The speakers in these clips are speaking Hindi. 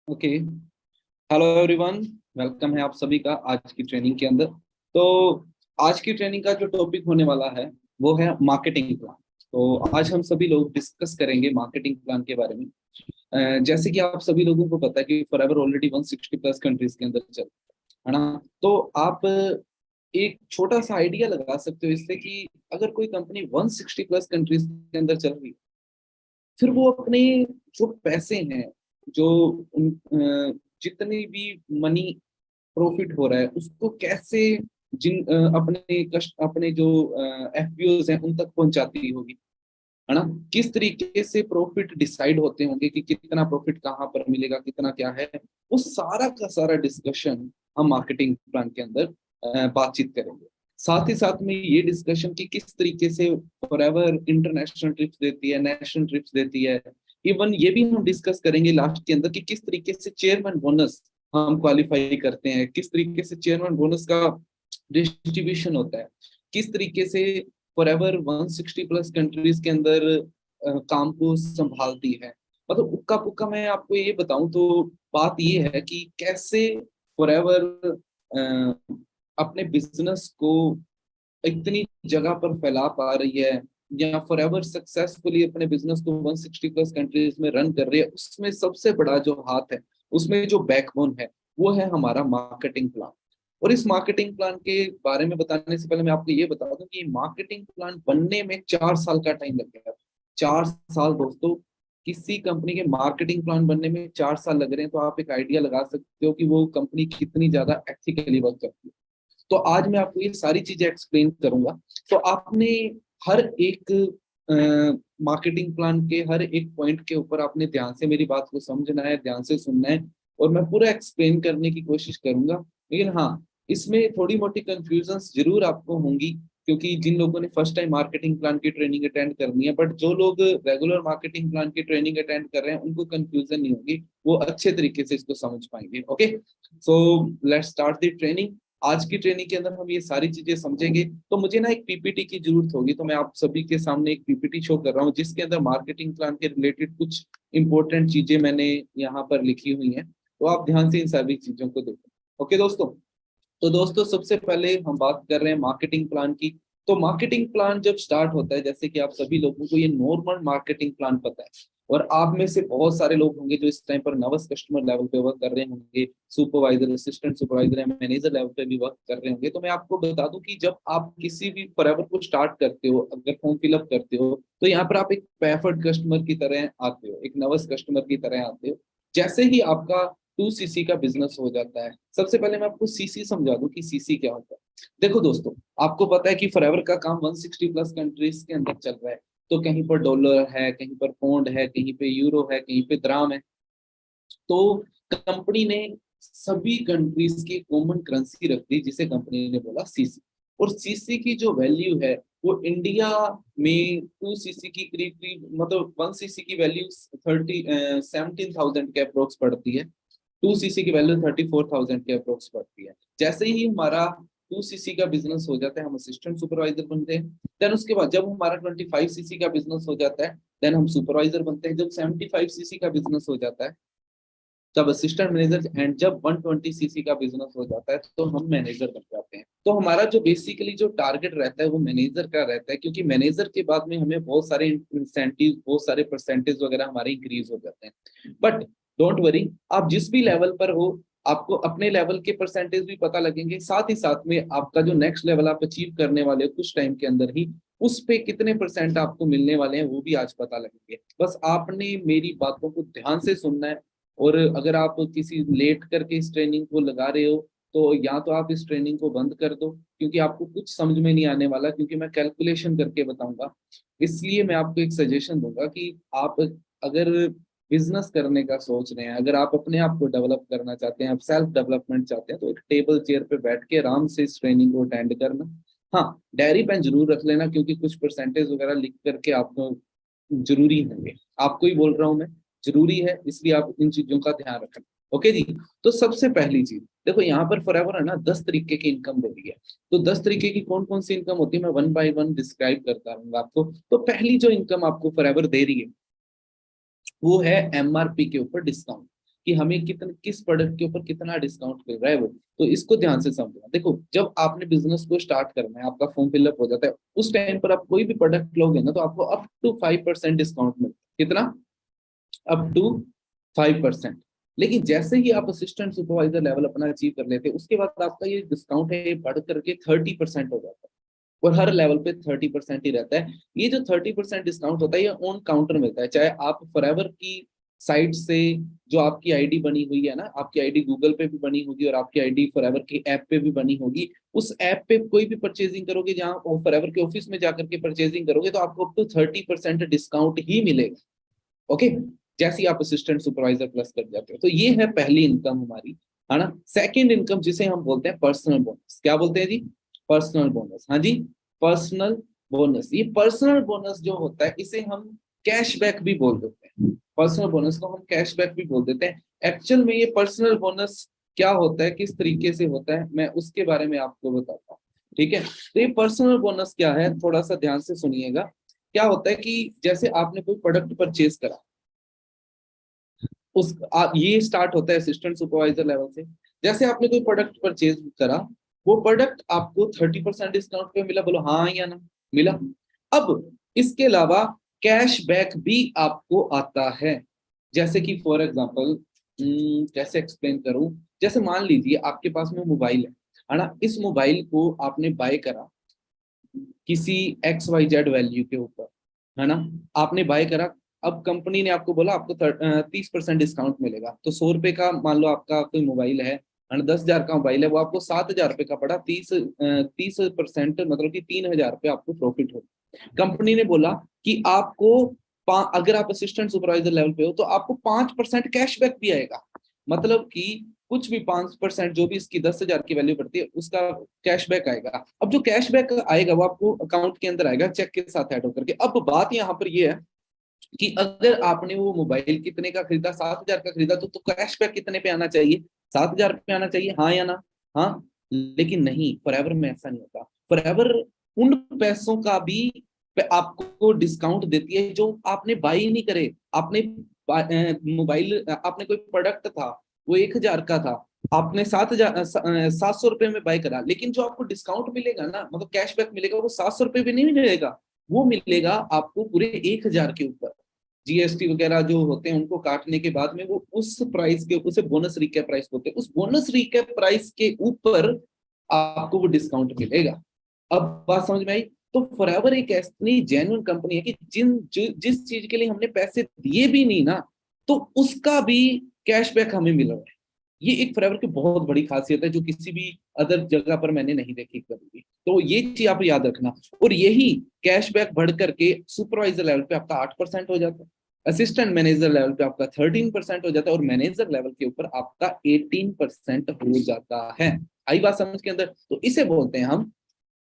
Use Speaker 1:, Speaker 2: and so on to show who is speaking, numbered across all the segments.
Speaker 1: ओके। Hello everyone. वेलकम है आप सभी का आज की ट्रेनिंग के अंदर। तो आज की ट्रेनिंग का जो टॉपिक होने वाला है वो है मार्केटिंग प्लान। तो आज हम सभी लोग डिस्कस करेंगे मार्केटिंग प्लान के बारे में। जैसे कि आप सभी लोगों को पता है कि फॉरएवर ऑलरेडी 160 प्लस कंट्रीज के अंदर चल है ना। तो आप एक छोटा सा आइडिया लगा सकते हो इससे कि अगर कोई कंपनी 160 प्लस कंट्रीज के अंदर चल रही है, फिर वो अपने जो पैसे हैं, जो जितनी भी मनी प्रॉफिट हो रहा है उसको कैसे अपने कस्ट अपने जो एफपीओज हैं उन तक पहुंचाती होगी, है ना। किस तरीके से प्रॉफिट डिसाइड होते होंगे कि कितना प्रॉफिट कहाँ पर मिलेगा, कितना क्या है, वो सारा का सारा डिस्कशन हम मार्केटिंग प्लान के अंदर बातचीत करेंगे। साथ ही साथ में ये डिस्कशन की किस तरीके से फॉरएवर इंटरनेशनल ट्रिप्स देती है, नेशनल ट्रिप्स देती है। इवन ये भी हम डिस्कस करेंगे लास्ट के अंदर कि किस तरीके से चेयरमैन बोनस हम क्वालिफाई करते हैं, किस तरीके से चेयरमैन बोनस का डिस्ट्रीब्यूशन होता है, किस तरीके से फॉरएवर 160 प्लस कंट्रीज के अंदर काम को संभालती है। मतलब उक्का पुक्का मैं आपको ये बताऊं तो बात ये है कि कैसे फॉरएवर अपने बिजनेस को इतनी जगह पर फैला पा रही है, या फॉरएवर सक्सेसफुली अपने बिजनेस को 160 प्लस कंट्रीज में रन कर रही है। उसमें सबसे बड़ा जो हाथ है, उसमें जो बैकबोन है, वो है हमारा मार्केटिंग प्लान। और इस मार्केटिंग प्लान के बारे में बताने से पहले मैं आपको ये बता दूं कि मार्केटिंग प्लान बनने में 4 साल का टाइम लग गया। 4 साल दोस्तों, किसी कंपनी के मार्केटिंग प्लान बनने में 4 साल लग रहे हैं, तो आप एक आइडिया लगा सकते हो कि वो कंपनी कितनी ज्यादा एथिकली वर्क करती है। तो आज मैं आपको ये सारी चीजें एक्सप्लेन करूंगा। तो आपने हर एक मार्केटिंग प्लान के हर एक पॉइंट के ऊपर आपने ध्यान से मेरी बात को समझना है, ध्यान से सुनना है, और मैं पूरा एक्सप्लेन करने की कोशिश करूंगा। लेकिन हाँ, इसमें थोड़ी मोटी कंफ्यूजन्स जरूर आपको होंगी, क्योंकि जिन लोगों ने फर्स्ट टाइम मार्केटिंग प्लान की ट्रेनिंग अटेंड करनी है, बट जो लोग रेगुलर मार्केटिंग प्लान की ट्रेनिंग अटेंड कर रहे हैं उनको कंफ्यूजन नहीं होगी, वो अच्छे तरीके से इसको समझ पाएंगे। Okay, so let's start the training. आज की ट्रेनिंग के अंदर हम ये सारी चीजें समझेंगे। तो मुझे ना एक पीपीटी की जरूरत होगी, तो मैं आप सभी के सामने एक पीपीटी शो कर रहा हूँ जिसके अंदर मार्केटिंग प्लान के रिलेटेड कुछ इंपॉर्टेंट चीजें मैंने यहाँ पर लिखी हुई हैं। तो आप ध्यान से इन सभी चीजों को देखो। ओके दोस्तों, तो दोस्तों सबसे पहले हम बात कर रहे हैं मार्केटिंग प्लान की। तो मार्केटिंग प्लान जब स्टार्ट होता है, जैसे कि आप सभी लोगों को ये नॉर्मल मार्केटिंग प्लान पता है, और आप में से बहुत सारे लोग होंगे जो इस टाइम पर नर्वस कस्टमर लेवल पे वर्क कर रहे होंगे, सुपरवाइजर, असिस्टेंट सुपरवाइजर या मैनेजर लेवल पे भी वर्क कर रहे होंगे। तो मैं आपको बता दूं कि जब आप किसी भी फॉरएवर को स्टार्ट करते हो, अगर फॉर्म फिलअप करते हो, तो यहाँ पर आप एक पैफर्ड कस्टमर की तरह आते हो, एक नर्वस कस्टमर की तरह आते हो। जैसे ही आपका 2 सीसी का बिजनेस हो जाता है, सबसे पहले मैं आपको सीसी समझा दूं कि सीसी क्या होता है। देखो दोस्तों, आपको पता है कि फॉरएवर का काम 160 प्लस कंट्रीज के अंदर चल रहा है। तो कहीं पर डॉलर है, कहीं पर पौंड है, कहीं पे यूरो है, कहीं पे द्राम है। तो कंपनी ने सभी कंट्रीज की कॉमन करेंसी रख दी, जिसे कंपनी ने बोला सीसी। और सीसी की जो वैल्यू है, वो इंडिया में 2 सीसी की करीब करीब, मतलब 1 सीसी की वैल्यू 17,000 के अप्रोक्स पड़ती है। 2 सीसी की वैल्यू 34,000 के अप्रोक्स पड़ती है। जैसे ही हमारा 2 सीसी का बिजनेस हो जाता है, हम असिस्टेंट सुपरवाइजर बनते हैं। देन उसके बाद जब हमारा 25 सीसी का बिजनेस हो जाता है, देन हम सुपरवाइजर बनते हैं। जब 75 सीसी का बिजनेस हो जाता है, तब असिस्टेंट मैनेजर। एंड जब 120 सीसी का बिजनेस हो जाता है, तो हम मैनेजर बन जाते हैं। तो हमारा जो बेसिकली जो टारगेट रहता है वो मैनेजर का रहता है, क्योंकि मैनेजर के बाद में हमें बहुत सारे इंसेंटिव, बहुत सारे परसेंटेज वगैरह हमारे इंक्रीज हो जाते हैं। बट डोंट वरी, आप जिस भी लेवल पर हो, आपको अपने लेवल के परसेंटेज भी पता लगेंगे। साथ ही साथ में आपका जो नेक्स्ट लेवल आप अचीव करने वाले हो कुछ टाइम के अंदर ही, उस पे कितने परसेंट आपको मिलने वाले हैं वो भी आज पता लगेंगे। बस आपने मेरी बातों को ध्यान से सुनना है। और अगर आप किसी लेट करके इस ट्रेनिंग को लगा रहे हो, तो या तो आप इस ट्रेनिंग को बंद कर दो, क्योंकि आपको कुछ समझ में नहीं आने वाला, क्योंकि मैं कैलकुलेशन करके बताऊंगा। इसलिए मैं आपको एक सजेशन दूंगा कि आप अगर बिजनेस करने का सोच रहे हैं, अगर आप अपने आप को डेवलप करना चाहते हैं, आप सेल्फ डेवलपमेंट चाहते हैं, तो एक टेबल चेयर पे बैठ के आराम से इस ट्रेनिंग को अटेंड करना। हाँ, डायरी पेन जरूर रख लेना, क्योंकि कुछ परसेंटेज वगैरह लिख करके आपको जरूरी होंगे। आपको ही बोल रहा हूँ मैं, जरूरी है, इसलिए आप इन चीजों का ध्यान रखना। ओके जी। तो सबसे पहली चीज देखो, यहाँ पर फॉरएवर है ना 10 तरीके की इनकम दे रही है। तो 10 तरीके की कौन कौन सी इनकम होती है, मैं वन बाय वन डिस्क्राइब करता रहूंगा आपको। तो पहली जो इनकम आपको फॉरएवर दे रही है, वो है एमआरपी के ऊपर डिस्काउंट। कि हमें किस प्रोडक्ट के ऊपर कितना डिस्काउंट मिल रहा है वो। तो इसको ध्यान से समझना। देखो, जब आपने बिजनेस को स्टार्ट करना है, आपका फॉर्म फिलअप हो जाता है, उस टाइम पर आप कोई भी प्रोडक्ट लोगे ना, तो आपको अप टू 5% डिस्काउंट मिलता है। कितना? Up to 5%। लेकिन जैसे ही आप असिस्टेंट सुपरवाइजर लेवल अपना अचीव कर लेते हैं, उसके बाद आपका ये डिस्काउंट है, ये बढ़ करके 30% हो जाता है। और हर लेवल पे 30% ही रहता है। ये जो 30% डिस्काउंट होता है, ये ऑन काउंटर मिलता है। चाहे आप फॉरएवर की साइट से, जो आपकी आईडी बनी हुई है ना, आपकी आईडी गूगल पे भी बनी होगी और आपकी आईडी फॉरएवर की ऐप पे भी बनी होगी, उस ऐप पे कोई भी परचेजिंग करोगे, जहां फॉरएवर के ऑफिस में जाकर के परचेजिंग करोगे, तो आपको अप टू 30% डिस्काउंट ही मिलेगा। ओके, जैसे ही आप असिस्टेंट सुपरवाइजर प्लस कर जाते हो। तो ये है पहली इनकम हमारी, है ना। सेकंड इनकम जिसे हम बोलते हैं पर्सनल बोनस। क्या बोलते हैं जी? Personal bonus. हाँ जी, पर्सनल बोनस। ये पर्सनल बोनस जो होता है, इसे हम कैशबैक भी बोल देते हैं। पर्सनल बोनस को हम कैशबैक भी बोल देते हैं। एक्चुअल में ये पर्सनल बोनस क्या होता है, किस तरीके से होता है, मैं उसके बारे में आपको बताता हूँ। ठीक है, तो ये पर्सनल बोनस क्या है, थोड़ा सा ध्यान से सुनिएगा। क्या होता है कि जैसे आपने कोई प्रोडक्ट परचेज करा, ये स्टार्ट होता है असिस्टेंट सुपरवाइजर लेवल से। जैसे आपने कोई प्रोडक्ट परचेज करा, वो प्रोडक्ट आपको 30% डिस्काउंट पे मिला, बोलो हाँ या ना? मिला। अब इसके अलावा कैशबैक भी आपको आता है। जैसे कि फॉर एग्जांपल, कैसे एक्सप्लेन करूं, जैसे मान लीजिए आपके पास में मोबाइल है ना। इस मोबाइल को आपने बाय करा किसी XYZ वैल्यू के ऊपर, है ना। आपने बाय करा। अब कंपनी ने आपको बोला आपको 30% डिस्काउंट मिलेगा, तो 100 रुपए का मान लो आपका कोई मोबाइल है, और 10,000 का मोबाइल है, वो आपको 7,000 रुपए का पड़ा। 30% मतलब कि 3,000 रुपये आपको प्रॉफिट हो। कंपनी ने बोला कि आपको अगर आप असिस्टेंट सुपरवाइजर लेवल पे हो, तो आपको 5% कैशबैक भी आएगा। मतलब कि कुछ भी 5%, जो भी इसकी 10,000 की वैल्यू पड़ती है, उसका कैशबैक आएगा। अब जो कैशबैक आएगा वो आपको अकाउंट के अंदर आएगा, चेक के साथ ऐड होकर के। अब बात यहाँ पर ये है कि अगर आपने वो मोबाइल कितने का खरीदा, 7,000 का खरीदा, तो कैशबैक कितने पे आना चाहिए? 7,000 पे आना चाहिए, हाँ या ना? हाँ। लेकिन नहीं, फॉरएवर में ऐसा नहीं होता। फॉरएवर उन पैसों का भी आपको डिस्काउंट देती है जो आपने बाई नहीं करे। आपने मोबाइल, आपने कोई प्रोडक्ट था, वो 1,000 का था, आपने 700 रुपए में बाय करा, लेकिन जो आपको डिस्काउंट मिलेगा ना, मतलब कैशबैक मिलेगा, वो 700 रुपए भी नहीं मिलेगा। वो मिलेगा आपको पूरे 1,000 के ऊपर। जीएसटी वगैरह जो होते हैं उनको काटने के बाद में, वो उस प्राइस के, उसे बोनस रिकैप प्राइस बोलते हैं, उस बोनस रिकैप प्राइस के ऊपर आपको वो डिस्काउंट मिलेगा। अब बात समझ में आई? तो फॉरएवर एक ऐसी जेन्युइन कंपनी है कि जिस चीज के लिए हमने पैसे दिए भी नहीं ना, तो उसका भी कैशबैक हमें मिल रहा है। ये एक फॉरएवर की बहुत बड़ी खासियत है, जो किसी भी अदर जगह पर मैंने नहीं देखी कभी भी। तो ये चीज आप याद रखना। और यही कैशबैक बढ़ करके सुपरवाइजर लेवल पे आपका 8% हो जाता है, असिस्टेंट मैनेजर लेवल पे आपका 13% हो जाता है, और मैनेजर लेवल के ऊपर आपका 18% हो जाता है। आई बात समझ के अंदर? तो इसे बोलते हैं हम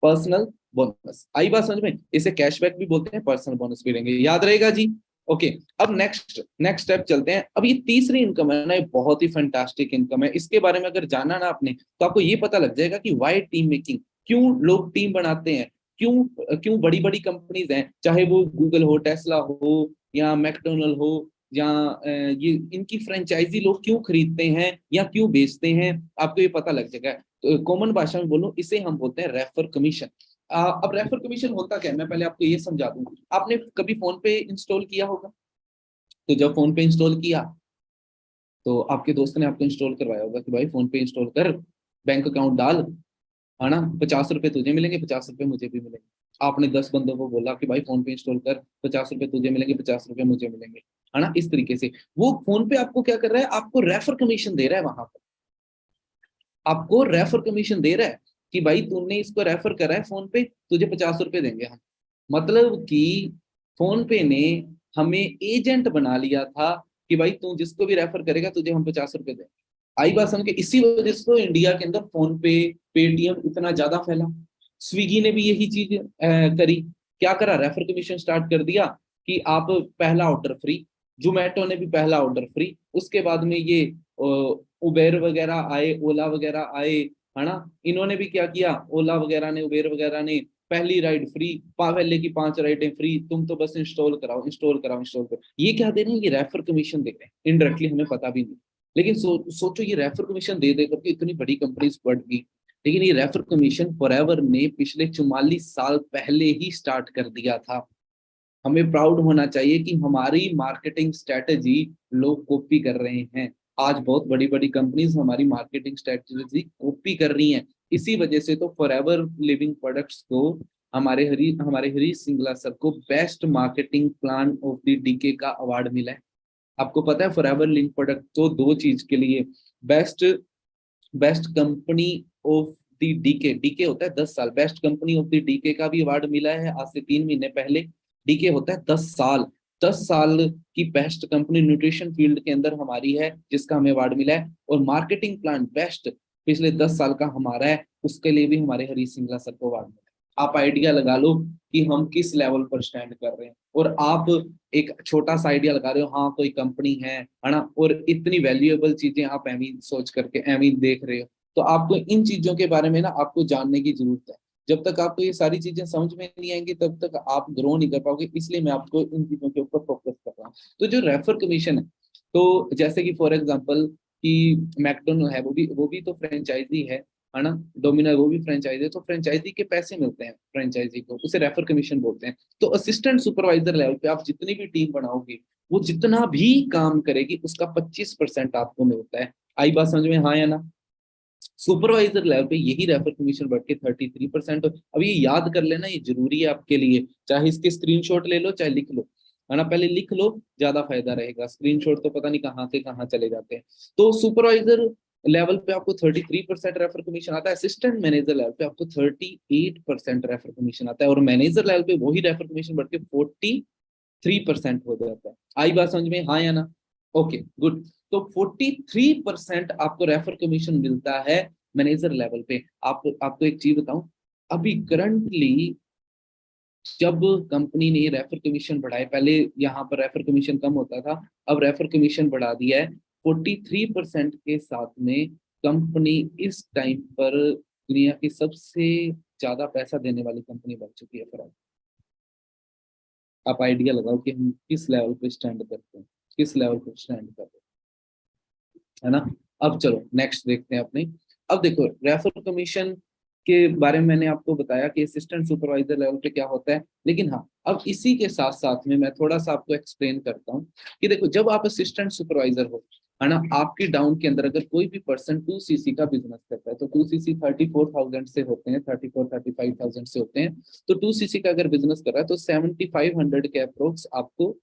Speaker 1: पर्सनल बोनस। आई बात समझ में? इसे कैशबैक भी बोलते हैं, पर्सनल बोनस भी रहेंगे, याद रहेगा जी। ओके, अब नेक्स्ट नेक्स्ट स्टेप चलते हैं। अब ये तीसरी इनकम है ना, ये बहुत ही फैंटास्टिक इनकम है। इसके बारे में अगर जाना ना आपने, तो आपको ये पता लग जाएगा कि वाई टीम मेकिंग, क्यों लोग टीम बनाते हैं, क्यों क्यों बड़ी बड़ी कंपनीज हैं, चाहे वो गूगल हो, टेस्ला हो, या मैकडोनल्ड हो, या ये इनकी फ्रेंचाइजी लोग क्यों खरीदते हैं या क्यों बेचते हैं, आपको ये पता लग जाएगा। तो कॉमन भाषा में बोलूं, इसे हम बोलते हैं रेफर कमीशन। अब रेफर कमीशन होता क्या है, मैं पहले आपको ये समझा दूं। आपने कभी फोन पे इंस्टॉल किया होगा, तो जब फोन पे इंस्टॉल किया, तो आपके दोस्त ने आपको इंस्टॉल करवाया होगा कि भाई फोन पे इंस्टॉल कर, बैंक अकाउंट डाल, है ना, 50 रुपए तुझे मिलेंगे, 50 रुपए मुझे भी मिलेंगे। आपने 10 बंदों को बोला कि भाई फोन पे इंस्टॉल कर, 50 रुपए तुझे मिलेंगे, 50 रुपए मुझे मिलेंगे, है ना। इस तरीके से वो फोन पे आपको क्या कर रहा है, आपको रेफर कमीशन दे रहा है। वहां पर आपको रेफर कमीशन दे रहा है कि भाई तूने इसको रेफर करा है फोन पे, तुझे 50 रुपए देंगे हम। मतलब कि फोन पे ने हमें एजेंट बना लिया था कि भाई तू जिसको भी रेफर करेगा तुझे हम 50 रुपए देंगे। आई बात समझ के? इसी वजह से तो इंडिया के अंदर फोन पे, पेटीएम इतना ज्यादा फैला। स्विगी ने भी यही चीज करी। क्या करा, रेफर कमीशन स्टार्ट कर दिया कि आप पहला ऑर्डर फ्री। जोमेटो ने भी पहला ऑर्डर फ्री। उसके बाद में ये उबेर वगैरह आए, ओला वगैरह आए, है ना। इन्होंने भी क्या किया, ओला वगैरह ने, उबेर वगैरह ने, पहली राइड फ्री, पहले की 5 राइडें फ्री, तुम तो बस इंस्टॉल कराओ, इंस्टॉल कराओ, इंस्टॉल करो। ये क्या दे रहे हैं, ये रेफर कमीशन दे रहे हैं, इनडायरेक्टली हमें पता भी नहीं। लेकिन सोचो ये रेफर कमीशन दे दे करके इतनी बड़ी कंपनीज बढ़ गई, लेकिन ये रेफर कमीशन फॉरएवर ने पिछले 44 साल पहले ही स्टार्ट कर दिया था। हमें प्राउड होना चाहिए कि हमारी मार्केटिंग स्ट्रेटेजी लोग कॉपी कर रहे हैं। आज बहुत बड़ी बड़ी कंपनीज हमारी मार्केटिंग स्ट्रेटेजी कॉपी कर रही हैं। इसी वजह से तो फॉरएवर लिविंग प्रोडक्ट्स को हमारे हरीश सिंगला सर को best marketing plan of the decade का अवार्ड मिला है। आपको पता है फॉरएवर लिविंग प्रोडक्ट तो दो चीज के लिए best best company of the decade, decade होता है 10 साल, best company of the decade का भी अवार्ड मिला है आज से 3 महीने पहले। डीके होता है 10 साल, 10 साल की बेस्ट कंपनी न्यूट्रिशन फील्ड के अंदर हमारी है जिसका हमें अवार्ड मिला है। और मार्केटिंग प्लान बेस्ट पिछले 10 साल का हमारा है, उसके लिए भी हमारे हरीश सिंगला सर को अवार्ड मिला है। आप आइडिया लगा लो कि हम किस लेवल पर स्टैंड कर रहे हैं। और आप एक छोटा सा आइडिया लगा रहे हो, हाँ कोई कंपनी है ना, और इतनी वैल्यूएबल चीजें आप एमी सोच करके एमी देख रहे हो। तो आपको इन चीजों के बारे में ना आपको जानने की जरूरत है। जब तक आपको ये सारी चीजें समझ में नहीं आएंगी तब तक आप ग्रो नहीं कर पाओगे, इसलिए मैं आपको इन चीजों के ऊपर फोकस कर रहा हूँ। तो जो रेफर कमीशन है, तो जैसे कि फॉर एग्जांपल कि मैकडोनल्ड है, वो भी तो फ्रेंचाइजी है ना, डोमिनो है वो भी फ्रेंचाइजी है, तो फ्रेंचाइजी के पैसे मिलते हैं फ्रेंचाइजी को, उसे रेफर कमीशन बोलते हैं। तो असिस्टेंट सुपरवाइजर लेवल पे आप जितनी भी टीम बनाओगे, वो जितना भी काम करेगी उसका 25% आपको मिलता है। आई बात समझ में, हाँ या ना? सुपरवाइजर लेवल पे यही रेफर कमीशन बढ़ के 33%। अब ये याद कर लेना, ये जरूरी है आपके लिए, चाहे इसके स्क्रीनशॉट ले लो चाहे लिख लो, है ना, पहले लिख लो ज्यादा फायदा रहेगा, स्क्रीनशॉट तो पता नहीं कहाँ से कहाँ चले जाते हैं। तो सुपरवाइजर लेवल पे आपको 33% रेफर कमीशन आता है, असिस्टेंट मैनेजर लेवल पे आपको 38% रेफर कमीशन आता है, और मैनेजर लेवल पे वही रेफर कमीशन बढ़ के 43% हो जाता है। आई बात समझ में, हाँ या ना? Okay good. तो 43% आपको रेफर कमीशन मिलता है मैनेजर लेवल पे। आपको एक चीज बताऊं, अभी करंटली जब कंपनी ने रेफर कमीशन बढ़ाए, पहले यहाँ पर रेफर कमीशन कम होता था, अब रेफर कमीशन बढ़ा दिया है 43% के साथ में। कंपनी इस टाइम पर दुनिया की सबसे ज्यादा पैसा देने वाली कंपनी बन चुकी है। फराज, आप आइडिया लगाओ कि हम किस लेवल पे स्टैंड करते हैं, किस लेवल पे स्टैंड कर रहे हैं, है ना। अब चलो नेक्स्ट देखते हैं अपने। अब देखो रेफर कमीशन के बारे में मैंने आपको बताया कि असिस्टेंट सुपरवाइजर लेवल पे क्या होता है, लेकिन हाँ अब इसी के साथ साथ में मैं थोड़ा सा आपको एक्सप्लेन करता हूँ कि देखो जब आप असिस्टेंट सुपरवाइजर हो, है ना, आपकी डाउन के अंदर अगर कोई भी पर्सन 2cc का बिजनेस करता है, तो 2cc 34,000 से होते हैं, 35,000 से होते हैं। तो 2cc का अगर बिजनेस कर रहा है तो 7,500 के अप्रोक्स आपको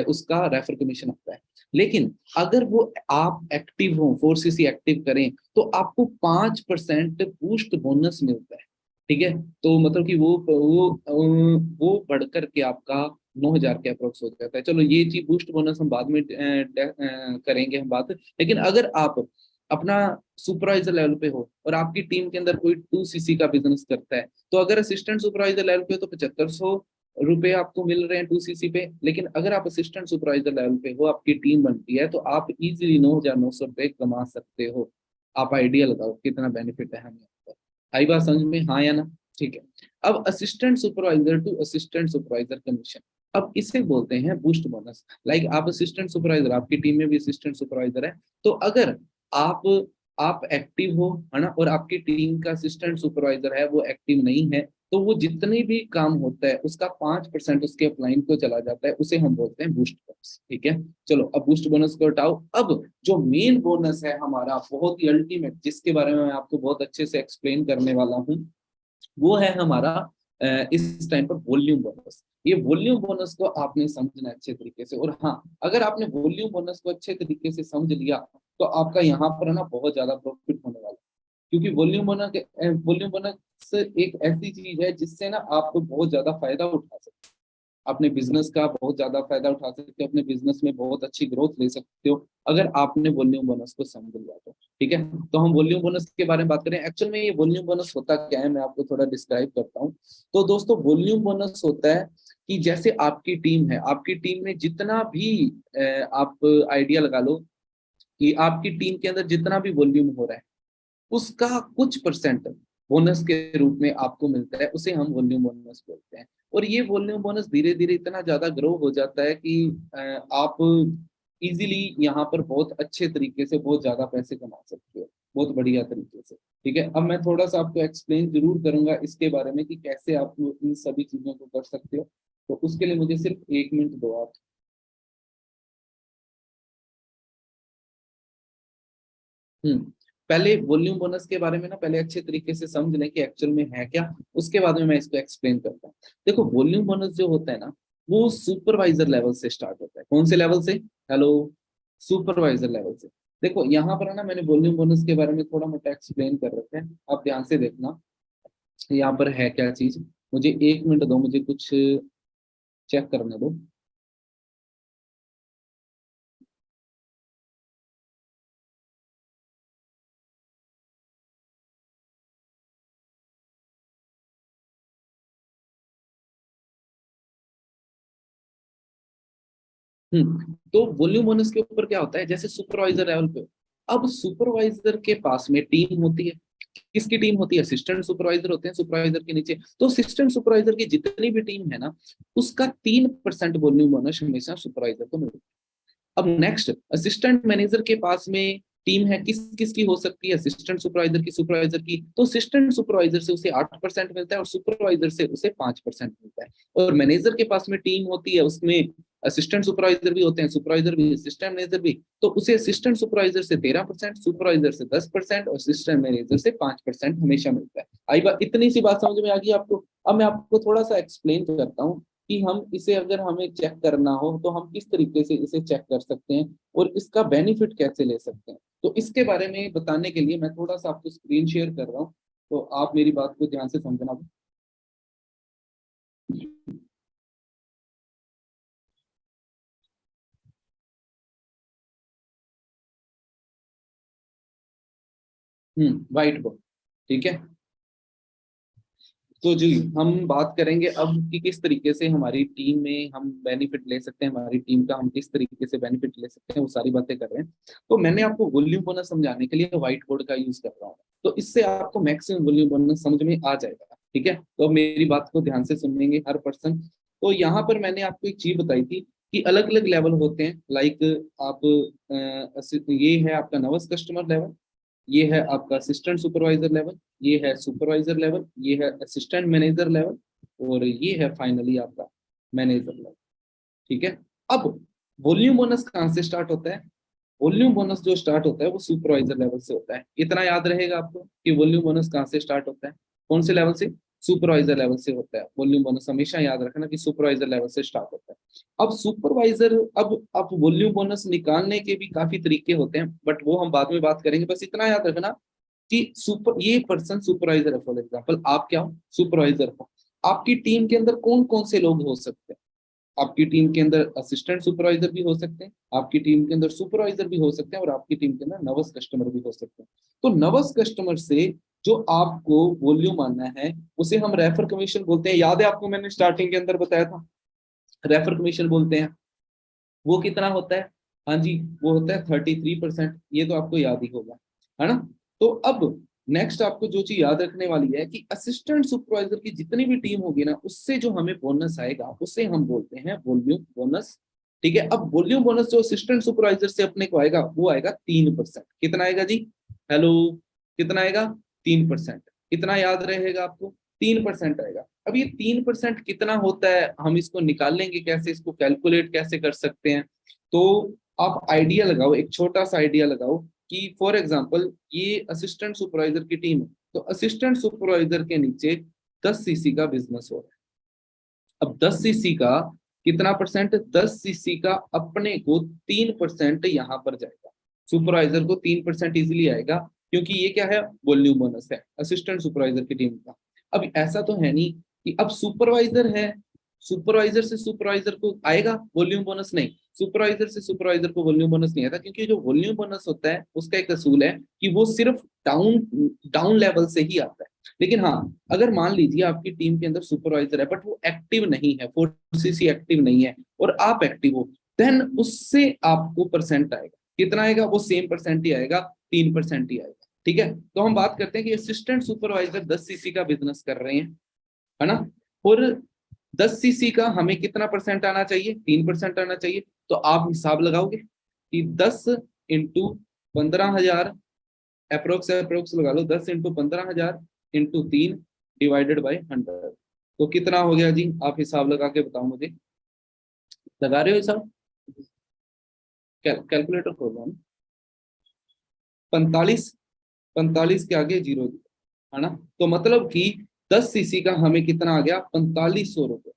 Speaker 1: उसका रेफर कमीशन आता है। लेकिन अगर वो आप एक्टिव हो, 4cc एक्टिव करें, तो आपको 5% बूस्ट बोनस मिलता है। ठीक है, तो मतलब कि वो बढ़ करके आपका 9,000 के अप्रोक्स हो जाता है। चलो ये चीज बूस्ट बोनस हम बाद में करेंगे हम बात। लेकिन अगर आप अपना सुपरवाइजर लेवल पे हो और आपकी टीम के अंदर कोई 2cc का बिजनेस करता है, तो अगर असिस्टेंट सुपरवाइजर लेवल पे हो तो 7,500 रुपए आपको मिल रहे हैं 2cc पे। लेकिन अगर आप असिस्टेंट सुपरवाइजर लेवल पे हो, आपकी टीम बनती है, तो आप इजीली 9,900 रुपए कमा सकते हो। आप आइडिया लगाओ कितना बेनिफिट है हमें। आई बात समझ में, हाँ या ना? ठीक है। अब assistant supervisor to assistant supervisor commission, अब इसे बोलते हैं बूस्ट बोनस। लाइक आप असिस्टेंट सुपरवाइजर, आपकी टीम में भी असिस्टेंट सुपरवाइजर है, तो अगर आप आप एक्टिव हो, है ना, और आपकी टीम का असिस्टेंट सुपरवाइजर है वो एक्टिव नहीं है, तो वो जितने भी काम होता है उसका 5% उसके अपलाइन को चला जाता है, उसे हम बोलते हैं बूस्ट बोनस। ठीक है, चलो अब बूस्ट बोनस को हटाओ। अब जो मेन बोनस है हमारा, बहुत ही अल्टीमेट, जिसके बारे में मैं आपको बहुत अच्छे से एक्सप्लेन करने वाला हूँ, वो है हमारा इस टाइम पर वॉल्यूम बोनस। ये वॉल्यूम बोनस को आपने समझना है अच्छे तरीके से। और हाँ, अगर आपने वॉल्यूम बोनस को अच्छे तरीके से समझ लिया तो आपका यहाँ पर ना बहुत ज्यादा प्रॉफिट होने वाला है। क्योंकि वॉल्यूम बोनस एक ऐसी चीज है जिससे ना आप बहुत ज्यादा फायदा उठा सकते हो, अपने बिजनेस का बहुत ज्यादा फायदा उठा सकते हो, अपने बिजनेस में बहुत अच्छी ग्रोथ ले सकते हो अगर आपने वॉल्यूम बोनस को समझ लिया तो। ठीक है, तो हम वॉल्यूम बोनस के बारे में बात करें। एक्चुअल में ये वॉल्यूम बोनस होता क्या है, मैं आपको थोड़ा डिस्क्राइब करता हूँ। तो दोस्तों वॉल्यूम बोनस होता है कि जैसे आपकी टीम है, आपकी टीम में जितना भी आप आइडिया लगा लो कि आपकी टीम के अंदर जितना भी वॉल्यूम हो रहा है उसका कुछ परसेंट बोनस के रूप में आपको मिलता है, उसे हम वॉल्यूम बोनस बोलते हैं। और ये वॉल्यूम बोनस धीरे धीरे इतना ज्यादा ग्रो हो जाता है कि आप इजीली यहाँ पर बहुत अच्छे तरीके से बहुत ज्यादा पैसे कमा सकते हो, बहुत बढ़िया तरीके से। ठीक है, अब मैं थोड़ा सा आपको एक्सप्लेन जरूर करूंगा इसके बारे में कि कैसे आप इन सभी चीजों को कर सकते हो। तो उसके लिए मुझे सिर्फ 1 मिनट दो आप। हम्म पहले वॉल्यूम बोनस के बारे में ना पहले अच्छे तरीके से समझ लें कि एक्चुअल में है क्या, उसके बाद में मैं इसको एक्सप्लेन करता हूँ। देखो, वॉल्यूम बोनस जो होता है ना, वो सुपरवाइजर लेवल से स्टार्ट होता है। कौन से लेवल से? हेलो, सुपरवाइजर लेवल से। देखो यहाँ पर है ना, मैंने वॉल्यूम बोनस के बारे में थोड़ा मोटा एक्सप्लेन कर रखा है, आप ध्यान से देखना यहाँ पर है क्या चीज। मुझे 1 मिनट दो, मुझे कुछ चेक करने दो। तो वॉल्यूम बोनस के ऊपर क्या होता है, जैसे सुपरवाइजर लेवल पे, अब सुपरवाइजर के पास में टीम होती है। किसकी टीम होती है? असिस्टेंट सुपरवाइजर होते हैं सुपरवाइजर के नीचे। तो असिस्टेंट सुपरवाइजर की जितनी भी टीम है ना, उसका 3% वॉल्यूम बोनस हमेशा सुपरवाइजर को मिलता है। अब नेक्स्ट, असिस्टेंट मैनेजर के पास में टीम है, किस किस की हो सकती है? असिस्टेंट सुपरवाइजर की, सुपरवाइजर की। तो असिस्टेंट सुपरवाइजर से उसे 8% मिलता है और सुपरवाइजर से उसे 5% मिलता है। और मैनेजर के पास में टीम होती है, उसमें असिस्टेंट सुपरवाइजर भी होते हैं, सुपरवाइजर भी, असिस्टेंट मैनेजर भी। तो उसे असिस्टेंट सुपरवाइजर से 13%, सुपरवाइजर से 10% और असिस्टेंट मैनेजर से 5% हमेशा मिलता है। आई बात, इतनी सी बात समझ में आ गई आपको? अब मैं आपको थोड़ा सा एक्सप्लेन करता हूँ कि हम इसे, अगर हमें चेक करना हो तो हम किस तरीके से इसे चेक कर सकते हैं और इसका बेनिफिट कैसे ले सकते हैं। तो इसके बारे में बताने के लिए मैं थोड़ा सा आपको स्क्रीन शेयर कर रहा हूँ, तो आप मेरी बात को ध्यान से समझना। White board. ठीक है, तो जी हम बात करेंगे अब कि किस तरीके से हमारी टीम में हम बेनिफिट ले सकते हैं, हमारी टीम का हम किस तरीके से बेनिफिट ले सकते हैं, वो सारी बातें कर रहे हैं। तो मैंने आपको वॉल्यूम बोनस समझाने के लिए व्हाइट बोर्ड का यूज कर रहा हूँ, तो इससे आपको मैक्सिमम वॉल्यूम बोनस समझ में आ जाएगा। ठीक है, तो अब मेरी बात को ध्यान से सुनेंगे हर पर्सन। तो यहाँ पर मैंने आपको एक चीज बताई थी कि अलग अलग लेवल होते हैं। लाइक आप ये है आपका नर्वस कस्टमर लेवल, ये है आपका असिस्टेंट सुपरवाइजर लेवल, ये है सुपरवाइजर लेवल, ये है असिस्टेंट मैनेजर लेवल, और ये है फाइनली आपका मैनेजर लेवल। ठीक है, अब वॉल्यूम बोनस कहाँ से स्टार्ट होता है? वॉल्यूम बोनस जो स्टार्ट होता है वो सुपरवाइजर लेवल से होता है। इतना याद रहेगा आपको कि वॉल्यूम बोनस कहाँ से स्टार्ट होता है, कौन से लेवल से? सुपरवाइजर लेवल से होता है वॉल्यूम बोनस। हमेशा याद रखना कि सुपरवाइजर लेवल से स्टार्ट होता है। अब सुपरवाइजर, अब वॉल्यूम बोनस निकालने के भी काफी तरीके होते हैं, बट वो हम बाद में बात करेंगे। बस इतना याद रखना कि सुपर ये पर्सन सुपरवाइजर है। फॉर एग्जाम्पल आप क्या हो? सुपरवाइजर हो। आपकी टीम के अंदर कौन कौन से लोग हो सकते हैं? आपकी टीम के अंदर असिस्टेंट सुपरवाइजर भी हो सकते हैं, आपकी टीम के अंदर सुपरवाइजर भी हो सकते हैं, और आपकी टीम के अंदर नर्वस कस्टमर भी हो सकते हैं। तो नर्वस कस्टमर से जो आपको वॉल्यूम आना है उसे हम रेफर कमीशन बोलते हैं। याद है आपको, मैंने स्टार्टिंग के अंदर बताया था, रेफर कमीशन बोलते हैं। वो कितना होता है? हाँ जी, वो होता है 33%। ये तो आपको याद ही होगा, है ना? तो अब नेक्स्ट आपको जो चीज याद रखने वाली है कि असिस्टेंट सुपरवाइजर की जितनी भी टीम होगी ना, उससे जो हमें बोनस आएगा उसे हम बोलते हैं वॉल्यूम बोनस। ठीक है, अब वॉल्यूम बोनस जो असिस्टेंट सुपरवाइजर से अपने को आएगा वो आएगा 3%। कितना आएगा जी? हेलो, कितना आएगा? 3%। कितना याद रहेगा आपको? 3% आएगा। अब ये 3% कितना होता है, हम इसको निकाल लेंगे कैसे, इसको कैलकुलेट कैसे कर सकते हैं? तो आप आइडिया लगाओ, एक छोटा सा आइडिया लगाओ कि फॉर एग्जांपल ये असिस्टेंट सुपरवाइजर की टीम है, तो असिस्टेंट सुपरवाइजर के नीचे 10 सीसी का बिजनेस हो रहा है। अब 10 सीसी का कितना परसेंट? 10 सीसी का अपने को 3% यहाँ पर जाएगा। सुपरवाइजर को 3% इजिली आएगा, क्योंकि ये क्या है? वॉल्यूम बोनस है असिस्टेंट सुपरवाइजर की टीम का। अब ऐसा तो है नहीं कि अब सुपरवाइजर है, सुपरवाइजर से सुपरवाइजर को आएगा वॉल्यूम बोनस? नहीं, सुपरवाइजर से सुपरवाइजर को वॉल्यूम बोनस नहीं आता, क्योंकि जो वॉल्यूम बोनस होता है उसका एक असूल है कि वो सिर्फ डाउन डाउन लेवल से ही आता है। लेकिन हाँ, अगर मान लीजिए आपकी टीम के अंदर सुपरवाइजर है बट वो एक्टिव नहीं है, 4 सीसी एक्टिव नहीं है, और आप एक्टिव हो, देन उससे आपको परसेंट आएगा। कितना आएगा? वो सेम परसेंट ही आएगा, 3% ही आएगा। ठीक है, तो हम बात करते हैं कि असिस्टेंट सुपरवाइजर 10 सीसी का बिजनेस कर रहे हैं, है ना? और 10 सीसी का हमें कितना परसेंट आना चाहिए? 3% आना चाहिए। तो आप हिसाब लगाओगे, कि 10 × 15,000 अप्रोक्स लगा लो, 10 × 15,000 इंटू 3 डिवाइडेड बाई 100, तो कितना हो गया जी? आप हिसाब लगा के बताओ मुझे। लगा रहे हो हिसाब? कैलकुलेटर खोलो ना। 45, 45 के आगे जीरो है ना, तो मतलब कि 10 सीसी का हमें कितना आ गया? 4500 रुपये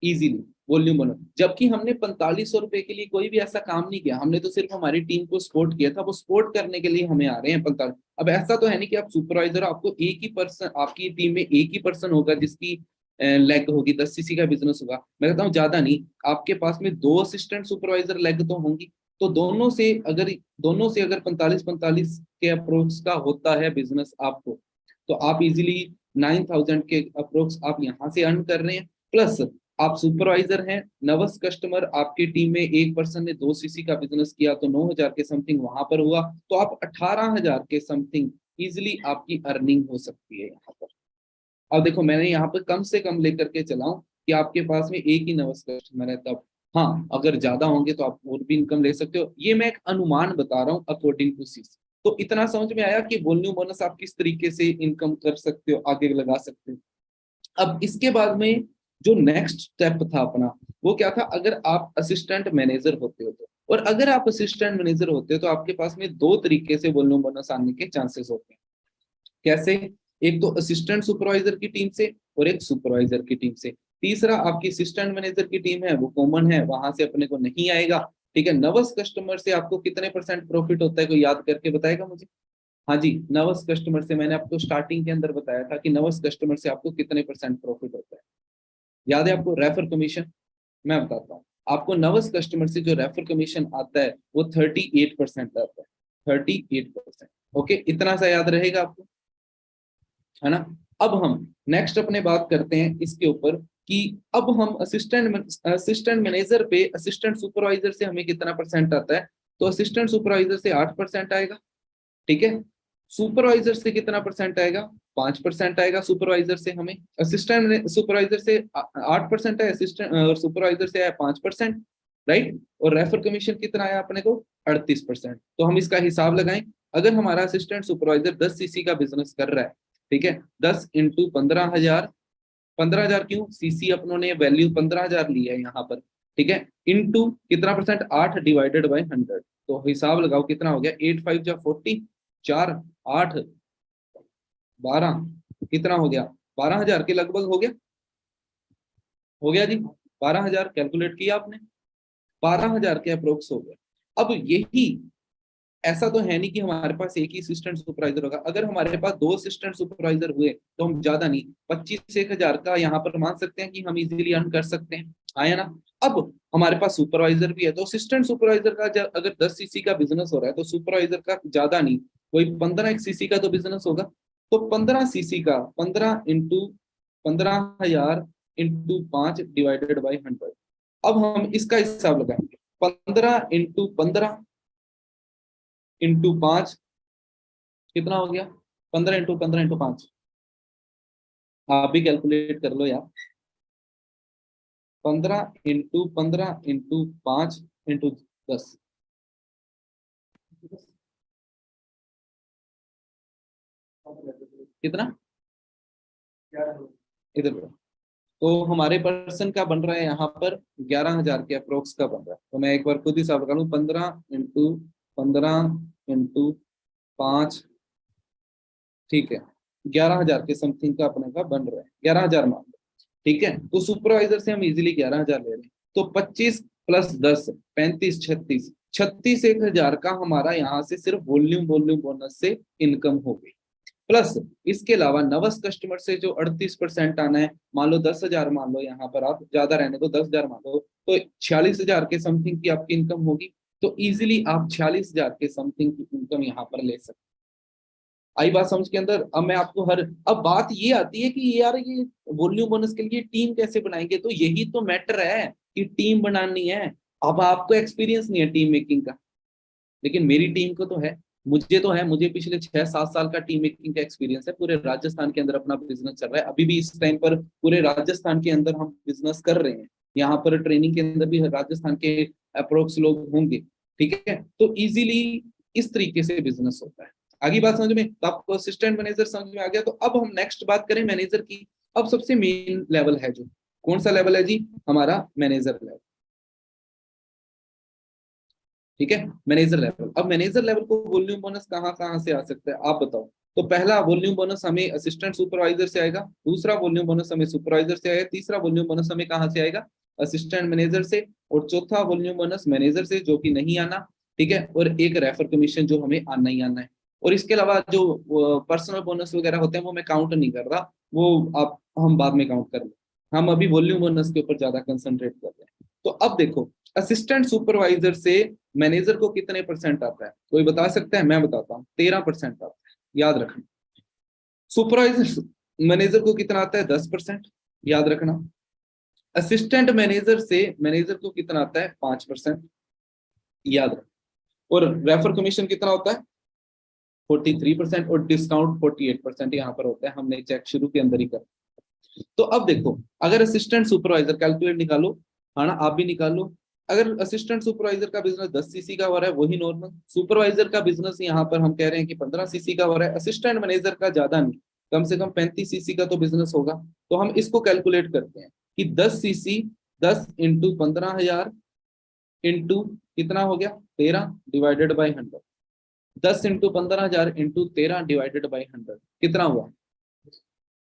Speaker 1: इजीली वॉल्यूम बनो। जबकि हमने 4500 रुपये के लिए कोई भी ऐसा काम नहीं किया, हमने तो सिर्फ हमारी टीम को सपोर्ट किया था, वो सपोर्ट करने के लिए हमें आ रहे हैं 45। अब ऐसा तो है नहीं कि आप सुपरवाइजर, आपको एक ही पर्सन, आपकी टीम में एक ही पर्सन होगा जिसकी लेग होगी, 10 सीसी का बिजनेस होगा। मैं कहता हूँ ज्यादा नहीं, आपके पास में 2 असिस्टेंट सुपरवाइजर लेग तो होंगी, तो दोनों से अगर 45-45 के अप्रोच का होता है बिजनेस आपको, तो आप इजीली 9,000 के अप्रोक्स आप यहाँ से अर्न कर रहे हैं। प्लस आप सुपरवाइजर हैं, नवस कस्टमर, आपकी टीम में एक पर्सन ने 2 सीसी का बिजनेस किया तो 9,000 के समथिंग वहां पर हुआ, तो आप 18,000 के समथिंग इजिली आपकी अर्निंग हो सकती है यहाँ पर। अब देखो मैंने यहाँ पर कम से कम लेकर के चलाऊं कि आपके पास में एक ही नवस कस्टमर है तब, हाँ अगर ज्यादा होंगे तो आप और भी इनकम ले सकते हो। ये मैं एक अनुमान बता रहा हूँ अकॉर्डिंग टू सीसी। तो इतना समझ में आया कि वॉल्यूम बोनस आप किस तरीके से इनकम कर सकते हो, आगे लगा सकते हो। अब इसके बाद में जो नेक्स्ट स्टेप था अपना, वो क्या था? अगर आप असिस्टेंट मैनेजर होते हो तो, और अगर आप असिस्टेंट मैनेजर होते हो तो आपके पास में 2 तरीके से वॉल्यूम बोनस आने के चांसेस होते हैं। कैसे? एक तो असिस्टेंट सुपरवाइजर की टीम से और एक सुपरवाइजर की टीम से। तीसरा आपकी असिस्टेंट मैनेजर की टीम है, वो कॉमन है, वहां से अपने को नहीं आएगा। ठीक है, नवस कस्टमर से आपको कितने परसेंट प्रॉफिट होता है, कोई याद करके बताएगा मुझे? हाँ जी, नवस कस्टमर से मैंने आपको स्टार्टिंग के अंदर बताया था कि नवस कस्टमर से आपको कितने परसेंट प्रॉफिट होता है, याद है आपको? Refer commission. मैं बताता हूँ आपको, नवस कस्टमर से जो रेफर कमीशन आता है वो 38% आता है, 38%। ओके, इतना सा याद रहेगा आपको, है ना? अब हम नेक्स्ट अपने बात करते हैं इसके ऊपर कि अब हम असिस्टेंट मैनेजर पे असिस्टेंट सुपरवाइजर से हमें कितना परसेंट आता है। तो असिस्टेंट सुपरवाइजर से 8% आएगा, ठीक है। सुपरवाइजर से कितना परसेंट आएगा? 5% आएगा सुपरवाइजर से हमें। असिस्टेंट सुपरवाइजर से 8% है, असिस्टेंट सुपरवाइजर से आया 5%, राइट। और रेफर कमीशन कितना आया अपने को? 38%। तो हम इसका हिसाब लगाएं, अगर हमारा असिस्टेंट सुपरवाइजर 10 सीसी का बिजनेस कर रहा है, ठीक है, 10 × 15,000, 15,000 क्यों? सीसी अपनों ने वैल्यू 15,000 ली है यहाँ पर, ठीक है, इनटू कितना परसेंट? 8 डिवाइडेड बाई 100, तो हिसाब लगाओ कितना हो गया? 8×5 = 40, 4, 8, 12, कितना हो गया? 12,000 के लगभग हो गया, हो गया जी। 12,000 कैलकुलेट किया आपने, 12,000 के अप्रोक्स हो गया। अब यही, ऐसा तो है नहीं कि हमारे पास एक ही असिस्टेंट सुपरवाइजर होगा, अगर हमारे पास 2 असिस्टेंट सुपरवाइजर हुए तो हम ज्यादा नहीं 25 से 1,000 का यहाँ पर मान सकते हैं कि हम इजीली अर्न कर सकते हैं, आया ना? अब हमारे पास सुपरवाइजर भी है, तो असिस्टेंट सुपरवाइजर का अगर 10 सीसी का बिजनेस हो रहा है तो सुपरवाइजर का ज्यादा नहीं, कोई 15 सीसी का तो बिजनेस होगा। तो 15 सीसी का 15 × 15,000 इंटू 5 डिवाइडेड बाई 100। अब हम इसका हिसाब लगाएंगे, 15 × 15 इंटू 5 कितना हो गया? 15 × 15 इंटू 5, आप भी कैलकुलेट कर लो यार। 15 × 15 इंटू 5 इंटू 10, कितना? इधर पे। तो हमारे पर्सन का बन रहा है यहाँ पर 11,000 के अप्रोक्स का बन रहा है। तो मैं एक बार खुद हिसाब लगा लूँ, 15 × 15 इंटू 5, ठीक है, 11,000 के समथिंग का अपने का बन रहा है, 11,000 मान लो, ठीक है। तो सुपरवाइजर से हम इजीली 11,000 ले रहे हैं, तो 25 + 10 35, 36, 36 1,000 का हमारा यहाँ से सिर्फ वॉल्यूम वॉल्यूम बोनस से इनकम हो गई। प्लस इसके अलावा नवस कस्टमर से जो 38% आना है, मान लो 10,000 मान लो, यहाँ पर आप ज्यादा रहने दो, 10,000 मान लो, तो 46,000 के समथिंग की आपकी इनकम होगी। तो इजीली आप 46,000 के समथिंग की इनकम यहाँ पर ले सकते। आई बात समझ के अंदर? अब मैं आपको हर, अब बात ये आती है कि यार ये वॉल्यूम बोनस के लिए टीम कैसे बनाएंगे, तो यही तो मैटर है कि टीम बनानी है। अब आपको एक्सपीरियंस नहीं है टीम मेकिंग का, लेकिन मेरी टीम को तो है, मुझे तो है, मुझे पिछले 6-7 साल का टीम मेकिंग का एक्सपीरियंस है। पूरे राजस्थान के अंदर अपना बिजनेस चल रहा है, अभी भी इस टाइम पर पूरे राजस्थान के अंदर हम बिजनेस कर रहे हैं। यहाँ पर ट्रेनिंग के अंदर भी राजस्थान के अप्रोक्स लोग होंगे, ठीक है, तो इजीली इस तरीके से बिजनेस होता है। आगे बात समझ में, तो आपको असिस्टेंट मैनेजर समझ में आ गया। तो अब हम नेक्स्ट बात करें मैनेजर की। अब सबसे मेन लेवल है जो, कौन सा लेवल है जी, हमारा मैनेजर लेवल। ठीक है, मैनेजर लेवल। अब मैनेजर लेवल को वॉल्यूम बोनस कहाँ कहाँ से आ सकता है आप बताओ। तो पहला वॉल्यूम बोनस हमें असिस्टेंट सुपरवाइजर से आएगा, दूसरा वॉल्यूम बोनस हमें सुपरवाइजर से आएगा, तीसरा वॉल्यूम बोनस हमें कहाँ से आएगा, असिस्टेंट मैनेजर से, और चौथा वॉल्यूम बोनस मैनेजर से, जो कि नहीं आना। ठीक है, और एक रेफर कमीशन जो हमें आना ही आना है। और इसके अलावा जो पर्सनल बोनस वगैरह होते हैं वो मैं काउंट नहीं कर रहा, वो आप हम बाद में काउंट कर लें। हम अभी वॉल्यूम बोनस के ऊपर ज्यादा कंसंट्रेट कर रहे हैं। तो अब देखो, असिस्टेंट सुपरवाइजर से मैनेजर को कितने परसेंट आता है, कोई बता सकता है? मैं बताता हूँ, 13% आता है, याद रखना। सुपरवाइजर मैनेजर को कितना आता है, 10%, याद रखना। असिस्टेंट मैनेजर से मैनेजर को कितना आता है, 5%, याद रखना। और रेफर कमीशन कितना होता है, 43%, और डिस्काउंट 48% यहाँ पर होता है। हमने चेक शुरू के अंदर ही कर। तो अब देखो, अगर असिस्टेंट सुपरवाइजर, कैलकुलेट निकालो, हाँ ना, आप भी निकालो। अगर असिस्टेंट सुपरवाइजर का बिजनेस 10 सीसी का हो रहा है, वही नॉर्मल। सुपरवाइजर का बिजनेस यहाँ पर हम कह रहे हैं कि 15 सीसी का हो रहा है। असिस्टेंट मैनेजर का ज्यादा नहीं, कम से कम 35 सीसी का तो बिजनेस होगा। तो हम इसको कैलकुलेट करते हैं कि 10 सीसी, 10 इंटू 15,000 इंटू कितना हो गया, 13 divided by 100। 10 into 15,000 into 13 divided by 100 कितना हुआ,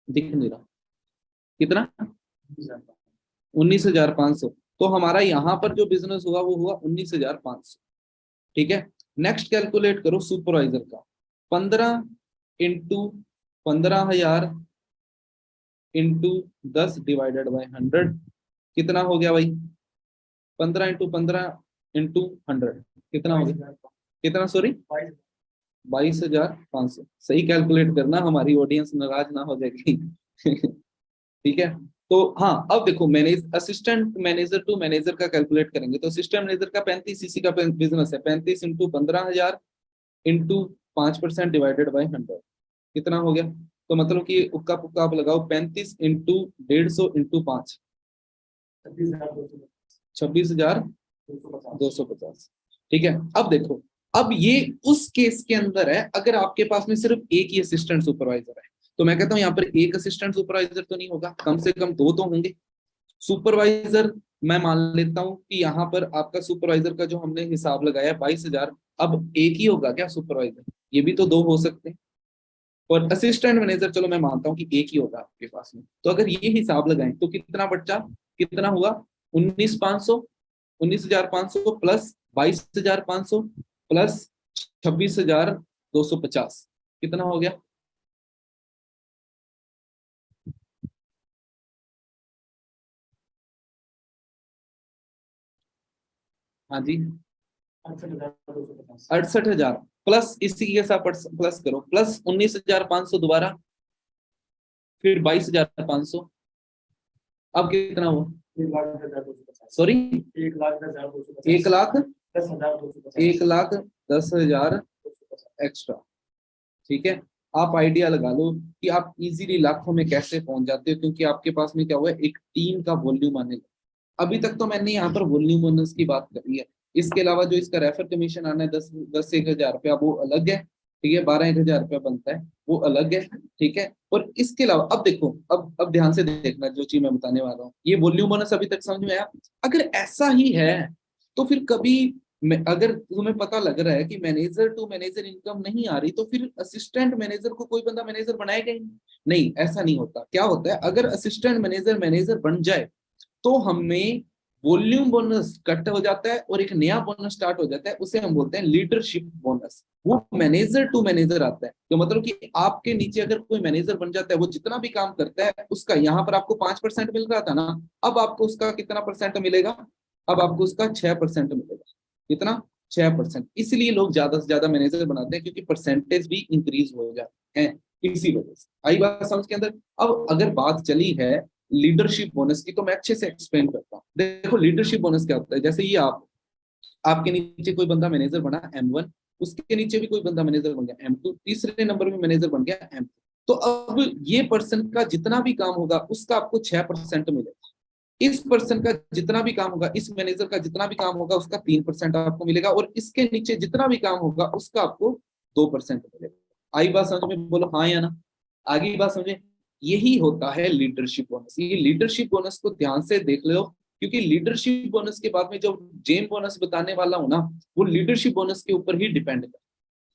Speaker 1: दिख नहीं रहा, कितना, 19,500। तो हमारा यहाँ पर जो बिजनेस हुआ वो हुआ 19,500। ठीक है, नेक्स्ट कैलकुलेट करो सुपरवाइजर का। 15 इंटू 15,000 इंटू 10 डिवाइडेड बाई 100 कितना हो गया भाई, 15 इंटू 15 इंटू 100 कितना हो गया, कितना, सॉरी, 22,500। सही कैलकुलेट करना, हमारी ऑडियंस नाराज ना हो जाएगी। ठीक है, तो हाँ, अब देखो, manage assistant manager to manager का कैलकुलेट करेंगे। तो असिस्टेंट मैनेजर का 35 सीसी का बिजनेस है, 35 इंटू 15,000 इंटू 5% डिवाइडेड बाई 100 कितना हो गया। तो मतलब कि उक्का पुक्का आप लगाओ, 35 इंटू 150 इंटू 5, 26,250। ठीक है, अब देखो, अब ये उस केस के अंदर है अगर आपके पास में सिर्फ एक ही असिस्टेंट सुपरवाइजर है। तो मैं कहता हूं यहाँ पर एक असिस्टेंट सुपरवाइजर तो नहीं होगा, कम से कम दो तो होंगे। सुपरवाइजर मैं मान लेता हूं कि यहाँ पर आपका सुपरवाइजर का जो हमने हिसाब लगाया 22,000, अब एक ही होगा क्या सुपरवाइजर, ये भी तो दो हो सकते हैं। और असिस्टेंट मैनेजर चलो मैं मानता हूँ कि एक ही होगा आपके पास में। तो अगर ये हिसाब लगाएं तो कितना बच्चा, कितना हुआ, 19,500, 19,500 प्लस 22,500 प्लस 26,250 कितना हो गया, हाँ जी, 68,000 प्लस इसी के साथ प्लस करो, प्लस 19,500 दोबारा, फिर 22,500, अब कितना हुआ, सॉरी, 1,10,10,000 एक्स्ट्रा। ठीक है, आप आइडिया लगा लो कि आप इजीली लाखों में कैसे पहुंच जाते हो, क्योंकि आपके पास में क्या हुआ है, एक टीम का वॉल्यूम आने लगा। अभी तक तो मैंने यहाँ पर वॉल्यूम बोनस की बात करी है। इसके अलावा जो इसका रेफर कमीशन आना है 10-10 1,000 रुपया, वो अलग है। ठीक है, 12-1,000 रुपया बनता है, वो अलग है। ठीक है, और इसके अलावा अब देखो, अब ध्यान से देखना जो चीज मैं बताने वाला हूँ, ये वॉल्यूम बोनस अभी तक समझ में आया। अगर ऐसा ही है तो फिर कभी अगर तुम्हें पता लग रहा है कि मैनेजर टू मैनेजर इनकम नहीं आ रही, तो फिर असिस्टेंट मैनेजर को कोई बंदा मैनेजर बनाएगा ही नहीं। नहीं, ऐसा नहीं होता। क्या होता है, अगर असिस्टेंट मैनेजर मैनेजर बन जाए तो हमें वॉल्यूम बोनस कट हो जाता है और एक नया बोनस स्टार्ट हो जाता है, उसे हम बोलते हैं लीडरशिप बोनस। वो मैनेजर टू मैनेजर आता है। तो मतलब कि आपके नीचे अगर कोई मैनेजर बन जाता है, वो जितना भी काम करता है उसका, यहाँ पर आपको 5% मिल रहा था ना, अब आपको उसका कितना परसेंट मिलेगा, अब आपको उसका 6% मिलेगा। कितना, 6%। इसलिए लोग ज्यादा से ज्यादा मैनेजर बनाते हैं, क्योंकि परसेंटेज भी इंक्रीज हो जाते हैं इसी वजह से। आई बात समझ के अंदर। अब अगर बात चली है लीडरशिप बोनस की, तो मैं अच्छे से एक्सप्लेन करता हूँ। देखो, लीडरशिप बोनस क्या होता है, जैसे ये आपके नीचे कोई बंदा मैनेजर बना M1, उसके नीचे भी कोई बंदा मैनेजर बन गया M2, तीसरे नंबर में मैनेजर बन गया M2। तो अब ये पर्सन का जितना भी काम होगा उसका आपको 6% मिलेगा। इस पर्सन का जितना भी काम होगा, इस मैनेजर का जितना भी काम होगा उसका 3% आपको मिलेगा, और इसके नीचे जितना भी काम होगा उसका आपको 2% मिलेगा। आई बात समझ में? बोलो हाँ या ना। आगे बात समझे। यही होता है लीडरशिप बोनस। ये लीडरशिप बोनस को ध्यान से देख लो, क्योंकि लीडरशिप बोनस के बाद में जो जेम बोनस बताने वाला हूं ना, वो लीडरशिप बोनस के ऊपर ही डिपेंड है।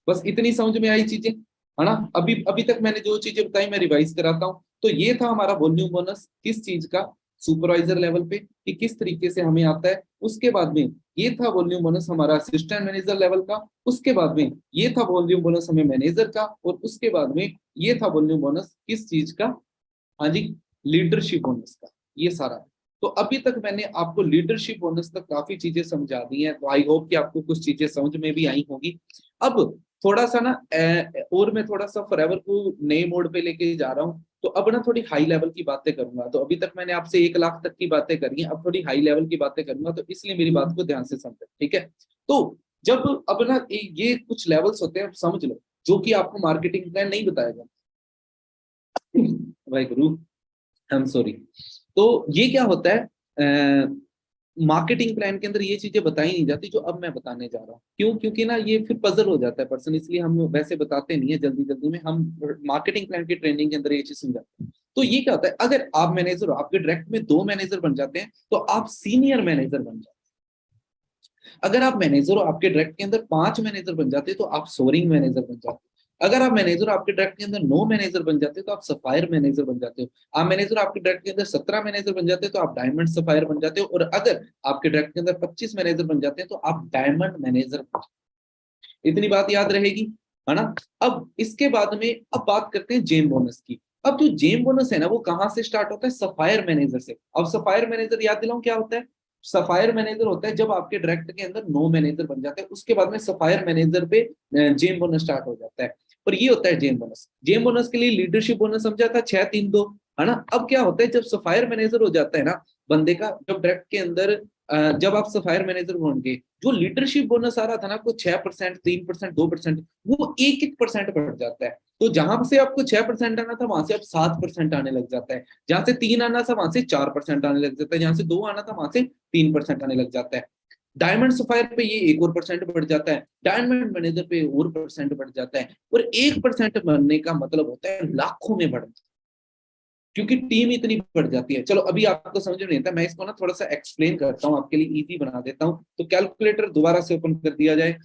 Speaker 1: बस इतनी समझ में आई चीजें, है ना। अभी अभी तक मैंने जो चीजें बताई मैं रिवाइज कराता हूँ। तो ये था हमारा वॉल्यूम बोनस, किस चीज का, सुपरवाइजर लेवल पे, कि किस तरीके से हमें आता है। उसके बाद में ये था वॉल्यूम बोनस हमारा असिस्टेंट मैनेजर लेवल का। उसके बाद में ये था वॉल्यूम बोनस हमें मैनेजर का, और उसके बाद में ये था वॉल्यूम बोनस किस चीज का, हाँ जी, लीडरशिप बोनस का। ये सारा है। तो अभी तक मैंने आपको लीडरशिप बोनस तक काफी चीजें समझा दी हैं, तो आई होप कि आपको कुछ चीजें समझ में भी आई होगी। अब थोड़ा सा ना और मैं थोड़ा सा फॉरएवर को नए मोड पे लेके जा रहा हूँ, तो अब ना थोड़ी हाई लेवल की बातें करूंगा। तो अभी तक मैंने आपसे 1 लाख तक की बातें करी हैं, अब थोड़ी हाई लेवल की बातें करूंगा, तो इसलिए मेरी बात को ध्यान से समझे, ठीक है। तो जब अब ना ये कुछ लेवल्स होते हैं, अब समझ लो, जो कि आपको मार्केटिंग प्लान नहीं बताएगा। भाई गुरु, आई एम सॉरी। तो ये क्या होता है, मार्केटिंग प्लान के अंदर ये चीजें बताई नहीं जाती जो अब मैं बताने जा रहा हूँ। क्यों? क्योंकि ना ये फिर पजल हो जाता है पर्सन, इसलिए हम वैसे बताते नहीं है जल्दी जल्दी में। हम मार्केटिंग प्लान की ट्रेनिंग के अंदर ये चीज समझाते हैं। तो ये क्या होता है, अगर आप मैनेजर हो, आपके डायरेक्ट में 2 मैनेजर बन जाते हैं, तो आप सीनियर मैनेजर बन जाते हैं। अगर आप मैनेजर हो, आपके डायरेक्ट के अंदर 5 मैनेजर बन जाते हैं, तो आप सोरिंग मैनेजर बन जाते हैं। अगर आप मैनेजर आपके डायरेक्ट के अंदर 9 मैनेजर बन जाते हो, तो आप सफायर मैनेजर बन जाते हो। आप मैनेजर आपके डायरेक्ट के अंदर 17 मैनेजर बन जाते हो, तो आप डायमंड सफायर बन जाते हो। और अगर आपके डायरेक्ट के अंदर 25 मैनेजर बन जाते हैं, तो आप डायमंड मैनेजर बन जाते हो। इतनी बात याद रहेगी, है ना। अब इसके बाद में अब बात करते हैं जेम बोनस की। अब जो जेम बोनस है ना, वो कहाँ से स्टार्ट होता है? सफायर मैनेजर से। अब सफायर मैनेजर याद दिलाऊं क्या होता है? सफायर मैनेजर होता है जब आपके डायरेक्ट के अंदर 9 मैनेजर बन जाते हैं, उसके बाद में सफायर मैनेजर पे जेम बोनस स्टार्ट हो जाता है। और ये होता है जेम बोनस। जेम बोनस के लिए लीडरशिप बोनस समझा था 6-3-2, है ना। अब क्या होता है, जब सफायर मैनेजर हो जाता है ना बंदे का, जब डायरेक्ट के अंदर जब आप सफायर मैनेजर बन गए, जो लीडरशिप बोनस आ रहा था ना आपको 6%, 3%, 2%, वो 1-1% बढ़ जाता है। तो जहां से आपको 6% आना था, वहां से अब 7% आने लग जाता है। जहां से 3 आना था, वहां से 4% आने लग जाता है। जहां से 2 आना था, वहां से 3% आने लग जाता है। डायमंड सफायर पे ये 1 और % बढ़ जाता है। डायमंड मैनेजर पे और % बढ़ जाता है। और 1% बढ़ने का मतलब होता है लाखों में बढ़ना, क्योंकि टीम इतनी बढ़ जाती है। चलो अभी आपको समझ में नहीं आता, मैं इसको ना थोड़ा सा एक्सप्लेन करता हूँ, आपके लिए इजी बना देता हूँ। तो कैलकुलेटर दोबारा से ओपन कर दिया जाए,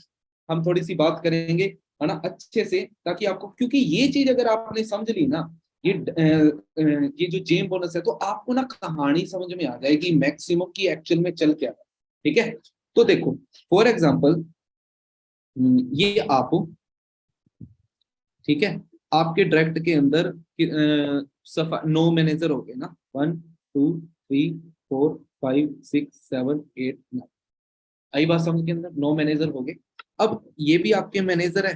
Speaker 1: हम थोड़ी सी बात करेंगे, है ना, अच्छे से, ताकि आपको, क्योंकि ये चीज अगर आपने समझ ली ना, ये जो जेम बोनस है, तो आपको ना कहानी समझ में आ जाएगी मैक्सिमम की एक्चुअल में चल क्या रहा है। ठीक है। तो देखो, फॉर एग्जाम्पल, ये आप हो, ठीक है। आपके डायरेक्ट के अंदर सफा 9 मैनेजर हो गए ना, 1 2 3 4 5 6 7 8 9। आई बात समझ के अंदर? 9 मैनेजर हो गए। अब ये भी आपके मैनेजर है,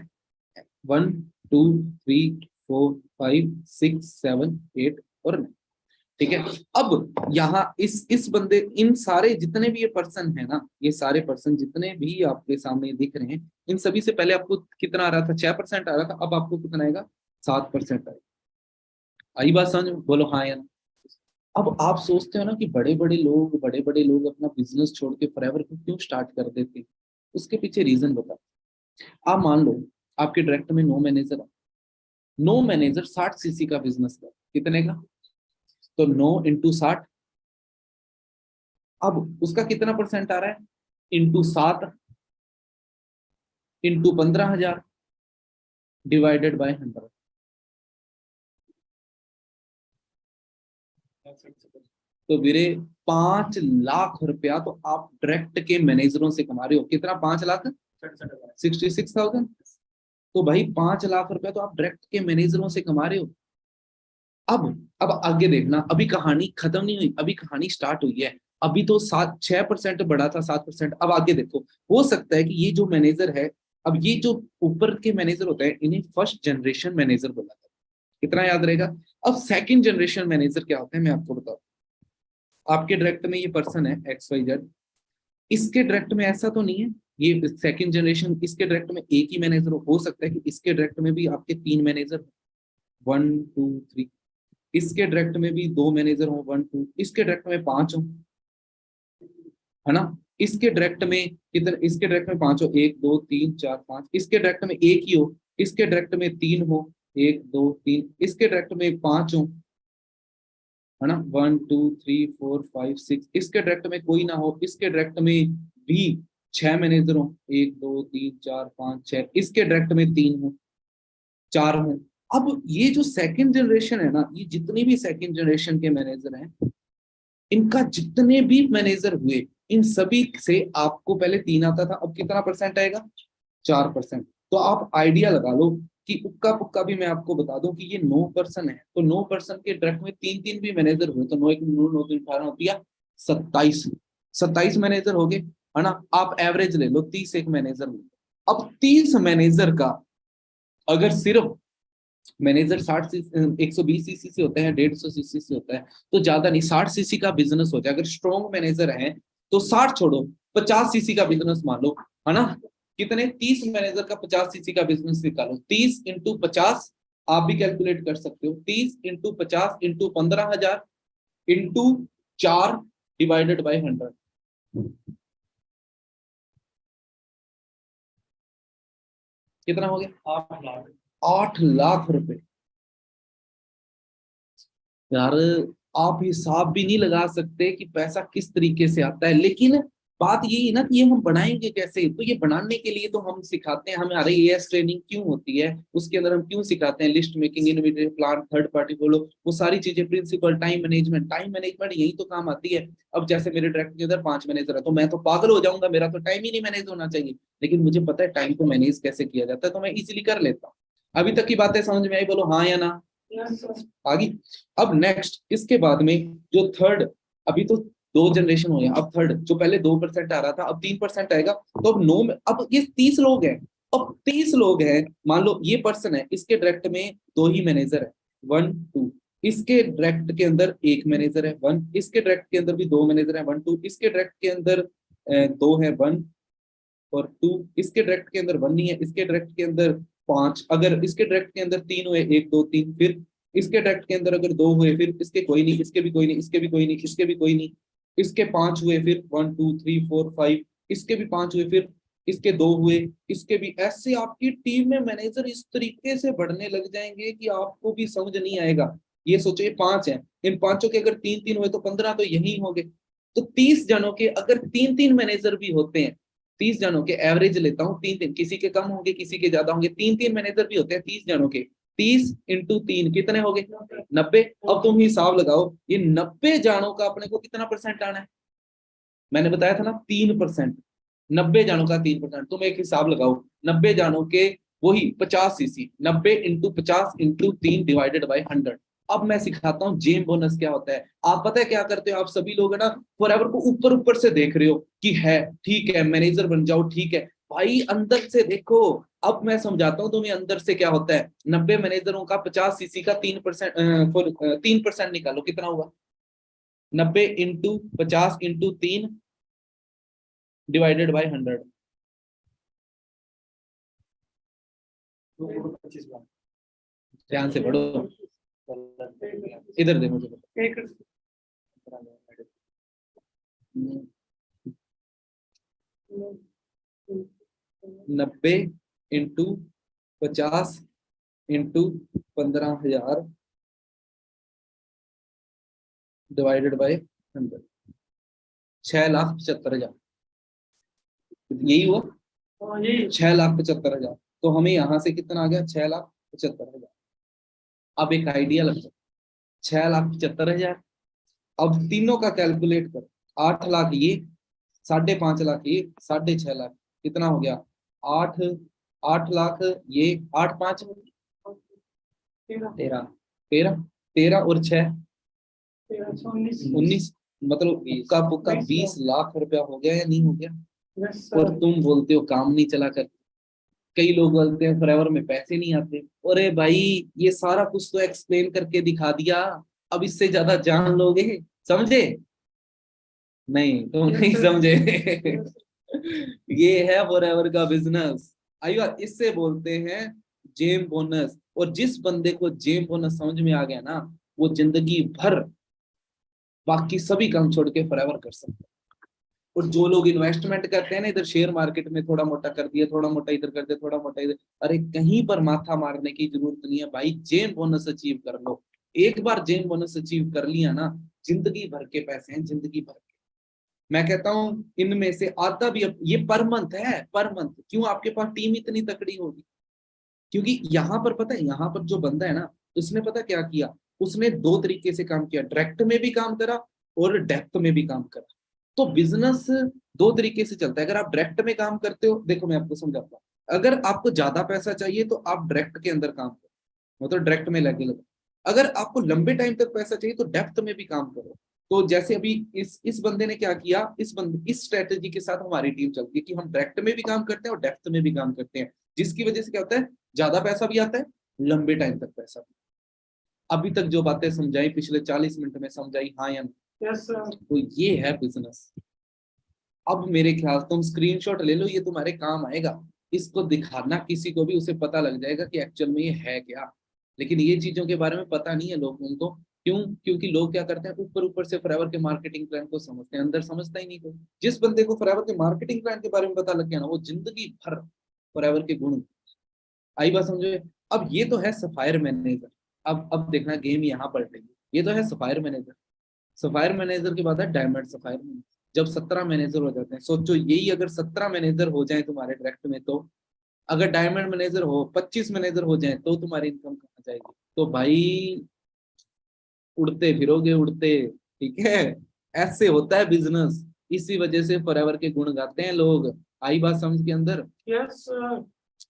Speaker 1: 1 2 3 4 5 6 7 8 और 9। ठीक है। अब यहाँ इस बंदे, इन सारे जितने भी ये पर्सन है ना, ये सारे पर्सन जितने भी आपके सामने दिख रहे हैं, इन सभी से पहले आपको कितना आ रहा था? 6% आ रहा था। अब आपको कितना आएगा? 7% आएगा। आई बात समझ में? बोलो हाँ या ना। अब आप सोचते हो ना कि बड़े बड़े लोग अपना बिजनेस छोड़ के फॉरएवर को क्यों स्टार्ट कर देते हैं? उसके पीछे रीजन बता। आप मान लो आपके डायरेक्ट में 9 मैनेजर है। 9 मैनेजर 60 सीसी का बिजनेस कर, कितने का? तो 9 × 60, अब उसका कितना % आ रहा है? × 7 × 15,000 डिवाइडेड बाय 100। तो वीरे 5 लाख रुपया तो आप डायरेक्ट के मैनेजरों से कमा रहे हो। कितना? 5 लाख 66,000। तो भाई 5 लाख रुपया तो आप डायरेक्ट के मैनेजरों से कमा रहे हो। अब आगे देखना, अभी कहानी खत्म नहीं हुई, अभी कहानी स्टार्ट हुई है। अभी तो 6% बढ़ा था, 7%। अब आगे देखो, हो सकता है कि ये जो मैनेजर है, अब ये जो ऊपर के मैनेजर होते हैं, इन्हें फर्स्ट जनरेशन मैनेजर बोला जाता है। कितना याद रहेगा? अब सेकंड जनरेशन मैनेजर क्या होते हैं, मैं आपको बताऊं। आपके डायरेक्ट में ये पर्सन है XYZ, इसके डायरेक्ट में ऐसा तो नहीं है, ये सेकंड जनरेशन, इसके डायरेक्ट में एक ही मैनेजर हो सकता है कि इसके डायरेक्ट में भी आपके 3 मैनेजर, 1 2 3, इसके डायरेक्ट में भी 2 मैनेजर हो, 1 2, इसके डायरेक्ट में 5 हो, है ना। इसके डायरेक्ट में कितने, इसके डायरेक्ट में 5 हो, 1 2 3 4 5, इसके डायरेक्ट में एक ही हो, इसके डायरेक्ट में 3 हो, 1 2 3, इसके डायरेक्ट में 5 हो, है ना, 1 2 3 4 5 6, इसके डायरेक्ट में कोई ना हो, इसके डायरेक्ट में भी 6 मैनेजर हो, 1 2 3 4 5 6, इसके डायरेक्ट में 3 हो, 4 हो। अब ये जो सेकंड जनरेशन है ना, ये जितने भी सेकंड जनरेशन के मैनेजर हैं, इनका जितने भी मैनेजर हुए, इन सभी से आपको पहले 3 आता था, अब कितना परसेंट आएगा, 4%। तो आप आइडिया लगा लो कि उक्का पुक्का भी मैं आपको बता दूं कि ये 9% है, तो 9% के डायरेक्ट में 3 3 भी मैनेजर हुए, तो 9 1 9 9 3 18 रुपया 27, 27 मैनेजर हो गए, है ना। आप एवरेज ले लो 30 एक मैनेजर में। अब 30 मैनेजर का अगर सिर्फ मैनेजर 120 सीसी से होता है, 150 सीसी से होता है, तो ज्यादा नहीं, 60 सीसी का बिजनेस हो जाए, अगर स्ट्रॉन्ग मैनेजर है तो 60 छोड़ो, 50 सीसी का बिजनेस मान लो, है ना। कितने, 30 मैनेजर का 50 सीसी का बिजनेस निकालो, 30 इंटू 50, आप भी कैलकुलेट कर सकते हो, 30 into 50 into 15,000 into 4 divided by 100, कितना हो गया, 8 लाख, 8 लाख रुपए। यार आप हिसाब भी नहीं लगा सकते कि पैसा किस तरीके से आता है, लेकिन बात यही है ना कि ये हम बनाएंगे कैसे, तो ये बनाने के लिए तो हम सिखाते हैं, हमारे एएस ट्रेनिंग क्यों होती है, उसके अंदर हम क्यों सिखाते हैं list making, innovative plan, third party follow, वो सारी चीजें, principle, time management, time management यही तो काम आती है। अब जैसे मेरे डायरेक्टर के अंदर 5 मैनेजर है, तो मैं तो पागल हो जाऊंगा, मेरा तो टाइम ही नहीं मैनेज होना चाहिए, लेकिन मुझे पता है टाइम को मैनेज कैसे किया जाता है, तो मैं इजिली कर लेता हूँ। अभी तक की बातें समझ में आई, बोलो हाँ या ना, आगे। अब नेक्स्ट इसके बाद में जो थर्ड, अभी तो 2 जनरेशन हो गया, अब थर्ड जो पहले 2% आ रहा था अब 3% आएगा, तो अब 9 में, अब ये 30 लोग हैं, अब 30 लोग हैं, मान लो ये पर्सन है, इसके डायरेक्ट में 2 ही मैनेजर है, 1 2, इसके डायरेक्ट के अंदर 1 मैनेजर है, 1, इसके डायरेक्ट के अंदर भी 2 मैनेजर है, 1 2, इसके डायरेक्ट के अंदर 2 है, 1 और 2, इसके डायरेक्ट के अंदर 1 नहीं है, इसके डायरेक्ट के अंदर 5, अगर इसके डायरेक्ट के अंदर 3 हुए, 1 2 3, फिर इसके डायरेक्ट के अंदर अगर 2 हुए, फिर इसके कोई नहीं, इसके भी कोई नहीं, इसके भी कोई नहीं, इसके भी कोई नहीं, इसके 5 हुए, फिर 1 2 3 4 5, इसके भी 5 हुए, फिर इसके 2 हुए, इसके भी, ऐसे आपकी टीम में मैनेजर इस तरीके से बढ़ने लग जाएंगे कि आपको भी समझ नहीं आएगा। ये सोचो ये 5 है, इन पांचों के अगर 3 3 हुए तो 15 तो यही हो गए। तो 30 जनों के अगर 3 3 मैनेजर भी होते हैं, 30 जनों के एवरेज लेता हूँ, 3 3, किसी के कम होंगे किसी के ज्यादा होंगे, 3 3 मैनेजर भी होते हैं 30 जनों के, 30 इंटू 3 कितने हो गए, 90। अब तुम हिसाब लगाओ ये 90 जानों का अपने को कितना परसेंट आना है, मैंने बताया था ना 3%, 90 जानों का 3%, तुम एक हिसाब लगाओ, 90 जानों के वही 50 CC, 90 into 50 into 3 divided by 100। अब मैं सिखाता हूँ जेम बोनस क्या होता है। आप पता है क्या करते हो, आप सभी लोग है ना फॉरएवर को ऊपर ऊपर से देख रहे हो कि है ठीक है मैनेजर बन जाओ, ठीक है भाई, अंदर से देखो। अब मैं समझाता हूँ तुम्हें अंदर से क्या होता है। 90 मैनेजरों का 50 सीसी का 3%, 3% निकालो, कितना हुआ, 90 इंटू 50 इंटू 3 डिवाइडेड बाय 100, ध्यान से पढ़ो, इधर दे मुझे, 90 इंटू 50 इंटू 15,000 डिवाइडेड बाय 100, 6,75,000, यही हुआ, 6,75,000। तो हमें यहाँ से कितना आ गया, 6,75,000। अब एक आइडिया लग जाए, 6,75,000, अब तीनों का कैलकुलेट कर, 8 लाख ये, 5.5 लाख ये, 6.5 लाख, कितना हो गया, 8, 8 लाख ये, 8 5 13, 13 और 6 19, मतलब का पुक्का 20 लाख रुपया हो गया या नहीं हो गया। और तुम बोलते हो काम नहीं चला कर, कई लोग बोलते हैं फॉरएवर में पैसे नहीं आते। अरे भाई ये सारा कुछ तो एक्सप्लेन करके दिखा दिया, अब इससे ज्यादा जान लोगे, समझे, नहीं तुम नहीं समझे। ये है फॉरएवर का बिजनेस, आइयो इससे बोलते हैं जेम बोनस। और जिस बंदे को जेम बोनस समझ में आ गया ना, वो जिंदगी भर बाकी सभी काम छोड़ के फॉरएवर कर सकते हैं। और जो लोग इन्वेस्टमेंट करते हैं ना, इधर शेयर मार्केट में थोड़ा मोटा कर दिया, थोड़ा मोटा इधर कर दिया, थोड़ा मोटा इधर, अरे कहीं पर माथा मारने की जरूरत नहीं है भाई। जेम बोनस अचीव कर लो, एक बार जेम बोनस अचीव कर लिया ना, जिंदगी भर के पैसे हैं, जिंदगी भर के। मैं कहता हूं इनमें से आधा भी ये पर मंथ है, पर मंथ। क्यों? आपके पास टीम इतनी तकड़ी होगी। क्योंकि यहाँ पर पता है, यहाँ पर जो बंदा है ना, उसने पता क्या किया, उसने दो तरीके से काम किया, डायरेक्ट में भी काम करा और डेप्थ में भी काम करा। तो बिजनेस दो तरीके से चलता है। अगर आप डायरेक्ट में काम करते हो, देखो मैं आपको समझाता हूँ, अगर आपको ज्यादा पैसा चाहिए तो आप डायरेक्ट के अंदर काम करो, मतलब डायरेक्ट में लगे लगो। अगर आपको लंबे टाइम तक पैसा चाहिए तो डेप्थ में भी काम करो। तो जैसे अभी इस बंदे ने क्या किया, इस स्ट्रेटेजी के साथ हमारी टीम चलती है कि हम डायरेक्ट में भी काम करते हैं और डेप्थ में भी काम करते हैं, जिसकी वजह से क्या होता है, ज्यादा पैसा भी आता है, लंबे टाइम तक पैसा भी। अभी तक जो बातें समझाई पिछले 40 मिनट में समझाई, हाँ या नहीं? Yes sir. तो ये है बिजनेस। अब मेरे ख्याल तुम स्क्रीनशॉट ले लो, ये तुम्हारे काम आएगा। इसको दिखाना किसी को भी, उसे पता लग जाएगा कि एक्चुअल में ये है क्या। लेकिन ये चीजों के बारे में पता नहीं है लोगों को। क्यों? क्योंकि लोग क्या करते हैं, ऊपर ऊपर से फॉरएवर के मार्केटिंग प्लान को समझते हैं, अंदर समझता ही नहीं कोई। जिस बंदे को फॉरएवर के मार्केटिंग प्लान के बारे में पता लग गया ना, वो जिंदगी भर फॉरएवर के गुण। आई बात समझे? अब ये तो है सफायर मैनेजर। अब देखना गेम यहाँ पड़ रही है। ये तो है सफायर मैनेजर। सफायर मैनेजर के बाद है डायमंड सफायर मैनेजर। जब 17 मैनेजर हो जाते हैं, सोचो यही अगर 17 मैनेजर हो जाए तुम्हारे डायरेक्ट में, तो अगर डायमंड मैनेजर हो, 25 मैनेजर हो जाए, तो तुम्हारी इनकम कहाँ जाएगी? तो भाई उड़ते फिरोगे, उड़ते। ठीक है, ऐसे होता है बिजनेस। इसी वजह से फॉरएवर के गुण गाते हैं लोग। आई बात समझ के अंदर? Yes sir.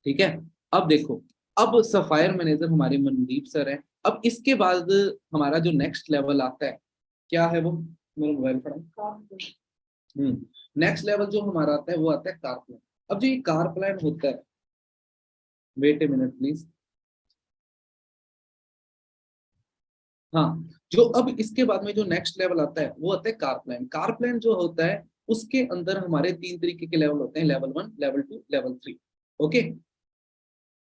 Speaker 1: ठीक है। अब देखो, अब सफायर मैनेजर हमारे मनदीप सर हैं। अब इसके बाद हमारा जो नेक्स्ट लेवल आता है, क्या है वो? मेरा मोबाइल पड़ा। नेक्स्ट लेवल जो हमारा आता है वो आता है कार प्लान। अब जो ये कार प्लान होता है, वेट ए मिनट प्लीज। हाँ, जो अब इसके बाद में जो नेक्स्ट लेवल आता है वो आता है कार प्लान। कार प्लान जो होता है, उसके अंदर हमारे तीन तरीके के लेवल होते हैं, लेवल 1, लेवल 2, लेवल 3। ओके।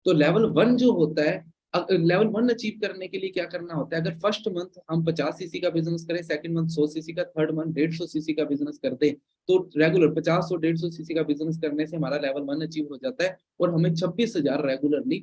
Speaker 1: तो लेवल 1 जो होता है, लेवल 1 अचीव करने के लिए क्या करना होता है, अगर फर्स्ट मंथ हम 50 सीसी का बिजनेस करें, सेकंड मंथ 100 सीसी का, थर्ड मंथ 150 सीसी का बिजनेस कर दे, तो रेगुलर 50 और 150 सीसी का बिजनेस करने से हमारा लेवल 1 अचीव हो जाता है और हमें 26,000 रेगुलरली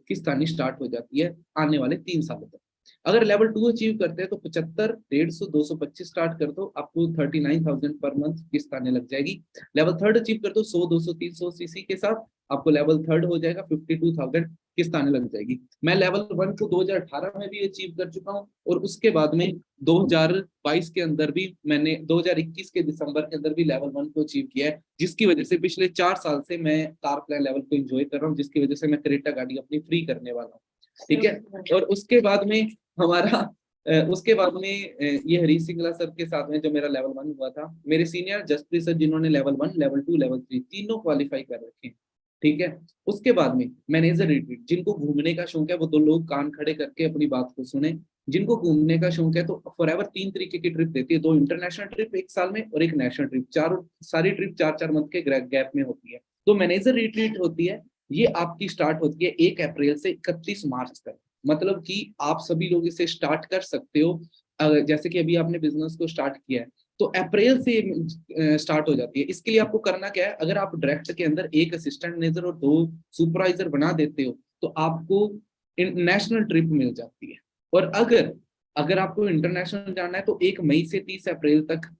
Speaker 1: किस्त आनी स्टार्ट हो जाती है आने वाले 3 सालों तक। अगर लेवल 2 अचीव करते हैं तो 75, 150, 225 स्टार्ट कर दो, आपको 39,000 पर मंथ किस्त आने लग जाएगी। लेवल थर्ड अचीव कर दो 100, 200, 300 सीसी के साथ, आपको लेवल थर्ड हो जाएगा, 52,000 किस्त आने लग जाएगी। मैं लेवल 1 को 2018 में भी अचीव कर चुका हूँ और उसके बाद में 2022 के अंदर भी मैंने 2021 के दिसंबर के अंदर भी लेवल 1 को अचीव किया है, जिसकी वजह से पिछले 4 साल से मैं कार प्लान लेवल को एंजॉय कर रहा हूँ, जिसकी वजह से मैं क्रेटा गाड़ी अपनी फ्री करने वाला हूँ। ठीक है। और उसके बाद में हमारा उसके बाद में ये हरीश सिंगला सर के साथ में जो मेरा लेवल 1 हुआ था, मेरे सीनियर जसप्रीत सर, जिन्होंने लेवल 1, लेवल 2, लेवल 3 तीनों क्वालिफाई कर रखे हैं। ठीक है। उसके बाद में मैनेजर रिट्रीट, जिनको घूमने का शौक है वो 2 लोग कान खड़े करके अपनी बात को सुने। जिनको घूमने का शौक है तो फॉरएवर 3 तरीके की ट्रिप देती है, 2 इंटरनेशनल ट्रिप 1 साल में और 1 नेशनल ट्रिप। चारों सारी ट्रिप 4-4 मंथ के गैप में होती है। तो मैनेजर रिट्रीट होती है, ये आपकी स्टार्ट होती है 1 अप्रैल से 31 मार्च तक। मतलब कि आप सभी लोग इसे स्टार्ट कर सकते हो। जैसे कि अभी आपने बिजनेस को स्टार्ट किया है तो अप्रैल से स्टार्ट हो जाती है। इसके लिए आपको करना क्या है, अगर आप डायरेक्ट के अंदर 1 असिस्टेंट मैनेजर और 2 सुपरवाइजर बना देते हो तो आपको नेशनल ट्रिप मिल जाती है। और अगर अगर आपको इंटरनेशनल जाना है तो 1 मई से 30 अप्रैल तक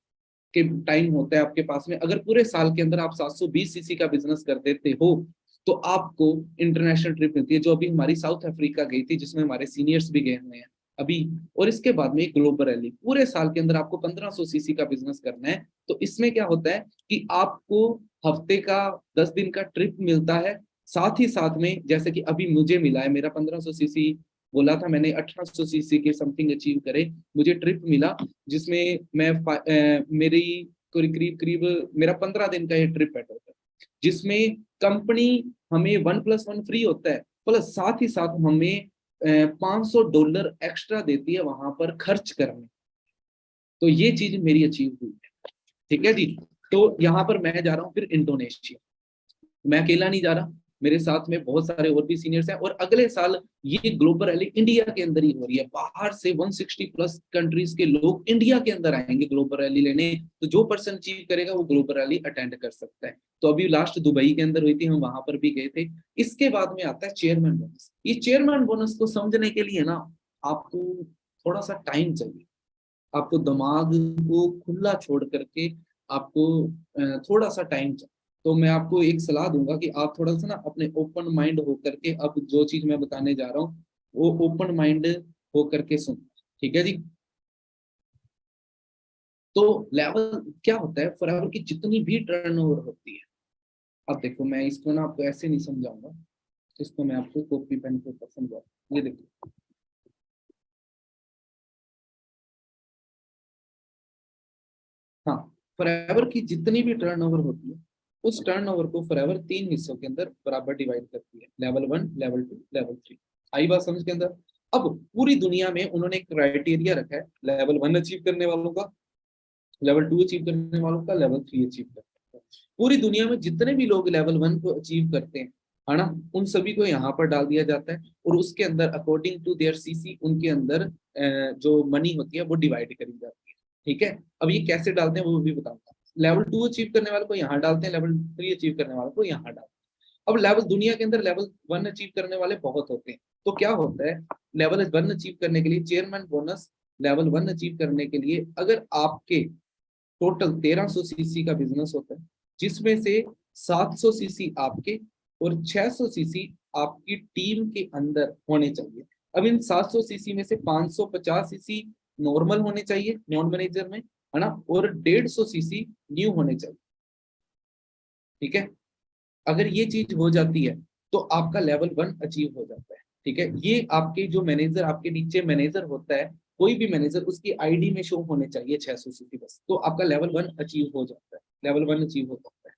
Speaker 1: के टाइम होता है आपके पास में। अगर पूरे साल के अंदर आप 720 सीसी का बिजनेस कर देते हो तो आपको इंटरनेशनल ट्रिप मिलती है, जो अभी हमारी साउथ अफ्रीका गई थी, जिसमें हमारे सीनियर्स भी गए हुए हैं अभी। और इसके बाद में एक ग्लोबल रैली, पूरे साल के अंदर आपको 1500 सीसी का बिजनेस करना है। तो इसमें क्या होता है कि आपको हफ्ते का 10 दिन का ट्रिप मिलता है। साथ ही साथ में जैसे कि अभी मुझे मिला है, मेरा 1500 सीसी बोला था मैंने, 1800 सीसी के समथिंग अचीव करे, मुझे ट्रिप मिला, जिसमें मैं मेरी करीब करीब मेरा 15 दिन का ये ट्रिप है टोटल, जिसमें कंपनी हमें $1+1 फ्री होता है, प्लस साथ ही साथ हमें $500 एक्स्ट्रा देती है वहां पर खर्च करने। तो ये चीज मेरी अचीव हुई है। ठीक है जी। तो यहाँ पर मैं जा रहा हूँ फिर इंडोनेशिया। मैं अकेला नहीं जा रहा, मेरे साथ में बहुत सारे और भी सीनियर्स हैं, और अगले साल ये ग्लोबल रैली इंडिया के अंदर ही हो रही है। बाहर से 160 प्लस कंट्रीज के लोग इंडिया के अंदर आएंगे ग्लोबल रैली लेने। तो जो पर्सन अचीव करेगा वो ग्लोबल रैली अटेंड कर सकता है। तो अभी लास्ट दुबई के अंदर हुई थी, हम वहां पर भी गए थे। इसके बाद में आता है चेयरमैन बोनस। ये चेयरमैन बोनस को समझने के लिए ना आपको थोड़ा सा टाइम चाहिए। आपको दिमाग को खुला छोड़ करके आपको थोड़ा सा टाइम चाहिए। तो मैं आपको एक सलाह दूंगा कि आप थोड़ा सा ना अपने ओपन माइंड होकर के, अब जो चीज मैं बताने जा रहा हूँ वो ओपन माइंड होकर के सुन। ठीक है जी। तो लेवल क्या होता है, फॉरएवर की जितनी भी टर्नओवर होती है, अब देखो मैं इसको ना आपको ऐसे नहीं समझाऊंगा, इसको मैं आपको कॉपी पेन के ऊपर समझाऊंगा। ये देखो, हाँ, फॉरएवर की जितनी भी टर्नओवर होती है, उस टर्नओवर को फॉरएवर तीन हिस्सों के अंदर बराबर डिवाइड करती है, level one, level two, level three. आई बात समझ के अंदर। अब पूरी दुनिया में उन्होंने एक क्राइटेरिया रखा है लेवल वन अचीव करने वालों का, लेवल टू अचीव करने वालों का, लेवल थ्री अचीव करने वालों का। पूरी दुनिया में जितने भी लोग लेवल वन को अचीव करते हैं, है ना, उन सभी को यहाँ पर डाल दिया जाता है, और उसके अंदर अकॉर्डिंग टू देयर सीसी उनके अंदर जो मनी होती है वो डिवाइड करी जाती है। ठीक है। अब ये कैसे डालते हैं वो भी बताऊंगा। लेवल टू अचीव करने वालों को यहाँ डालते हैं, लेवल थ्री अचीव करने वालों को यहाँ डालते हैं। अब लेवल दुनिया के अंदर लेवल वन अचीव करने वाले बहुत होते हैं। तो क्या होता है, लेवल वन अचीव करने के लिए chairman bonus, level one achieve करने के लिए अगर आपके टोटल 1300 सीसी का बिजनेस होता है, जिसमें से 700 सीसी आपके और 600 सीसी आपकी टीम के अंदर होने चाहिए। अब इन 700 सीसी में से 550 सीसी नॉर्मल होने चाहिए नॉन मैनेजर में, है ना, और 150 सीसी न्यू होने चाहिए। ठीक है। अगर ये चीज हो जाती है तो आपका लेवल वन अचीव हो जाता है। ठीक है। ये आपके जो मैनेजर, आपके नीचे मैनेजर होता है, कोई भी मैनेजर, उसकी आईडी में शो होने चाहिए 600 सीसी बस, तो आपका लेवल वन अचीव हो जाता है, लेवल वन अचीव हो जाता है।